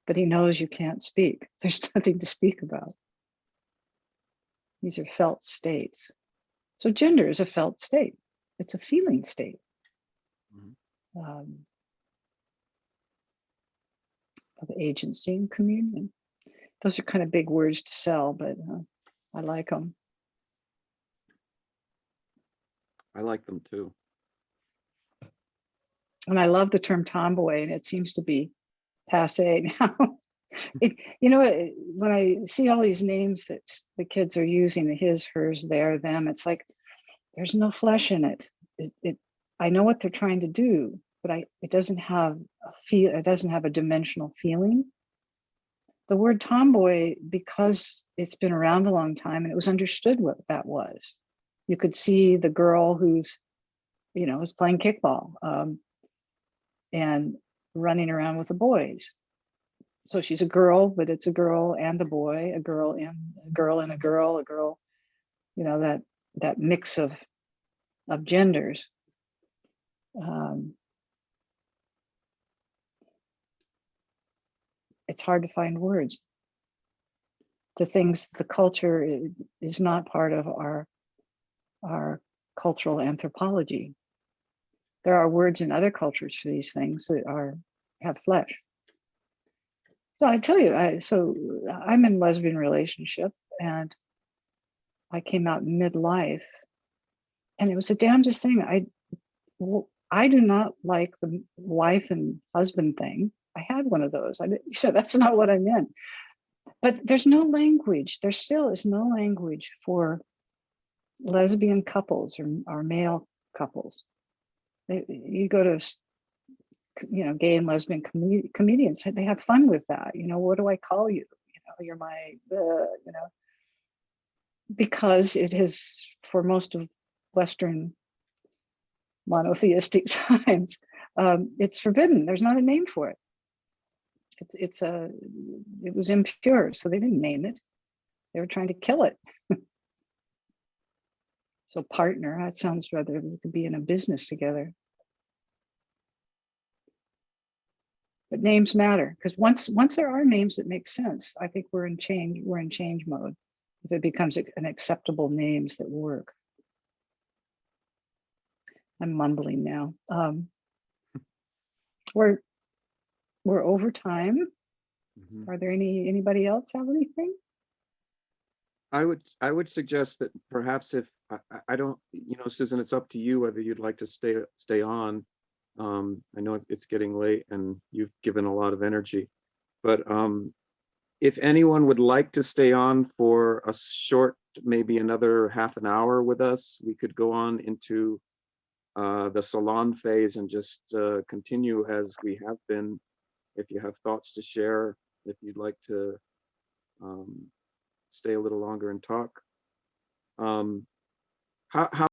But he knows you can't speak. There's nothing to speak about. These are felt states. So gender is a felt state. It's a feeling state. Mm-hmm. Of agency and communion. Those are kind of big words to sell, but I like them. I like them too. And I love the term tomboy, and it seems to be passé now. When I see all these names that the kids are using, the his, hers, their, them, it's like there's no flesh in it. I know what they're trying to do, but it doesn't have it doesn't have a dimensional feeling. The word tomboy, because it's been around a long time and it was understood what that was. You could see the girl who's playing kickball and running around with the boys. So she's a girl, but it's a girl and a boy, a girl and a girl, that mix of genders. It's hard to find words to things. The culture is not part of our cultural anthropology. There are words in other cultures for these things that have flesh. So I tell you, I'm in a lesbian relationship, and I came out midlife, and it was the damnedest thing. I do not like the wife and husband thing. I had one of those. That's not what I meant. But there's no language. There still is no language for lesbian couples or male couples. You go to, gay and lesbian comedians, they have fun with that. What do I call you? You're my, because it is, for most of Western monotheistic times, it's forbidden. There's not a name for it. It was impure, so they didn't name it. They were trying to kill it. So partner, that sounds rather, we could be in a business together. But names matter, because once there are names that make sense, I think we're in change mode. If it becomes an acceptable names that work. I'm mumbling now. We're over time. Mm-hmm. Are there anybody else have anything? I would suggest that perhaps if I don't, Susan, it's up to you whether you'd like to stay on. I know it's getting late and you've given a lot of energy, but If anyone would like to stay on for a short, maybe another half an hour with us, we could go on into the salon phase and just continue as we have been. If you have thoughts to share, if you'd like to stay a little longer and talk. How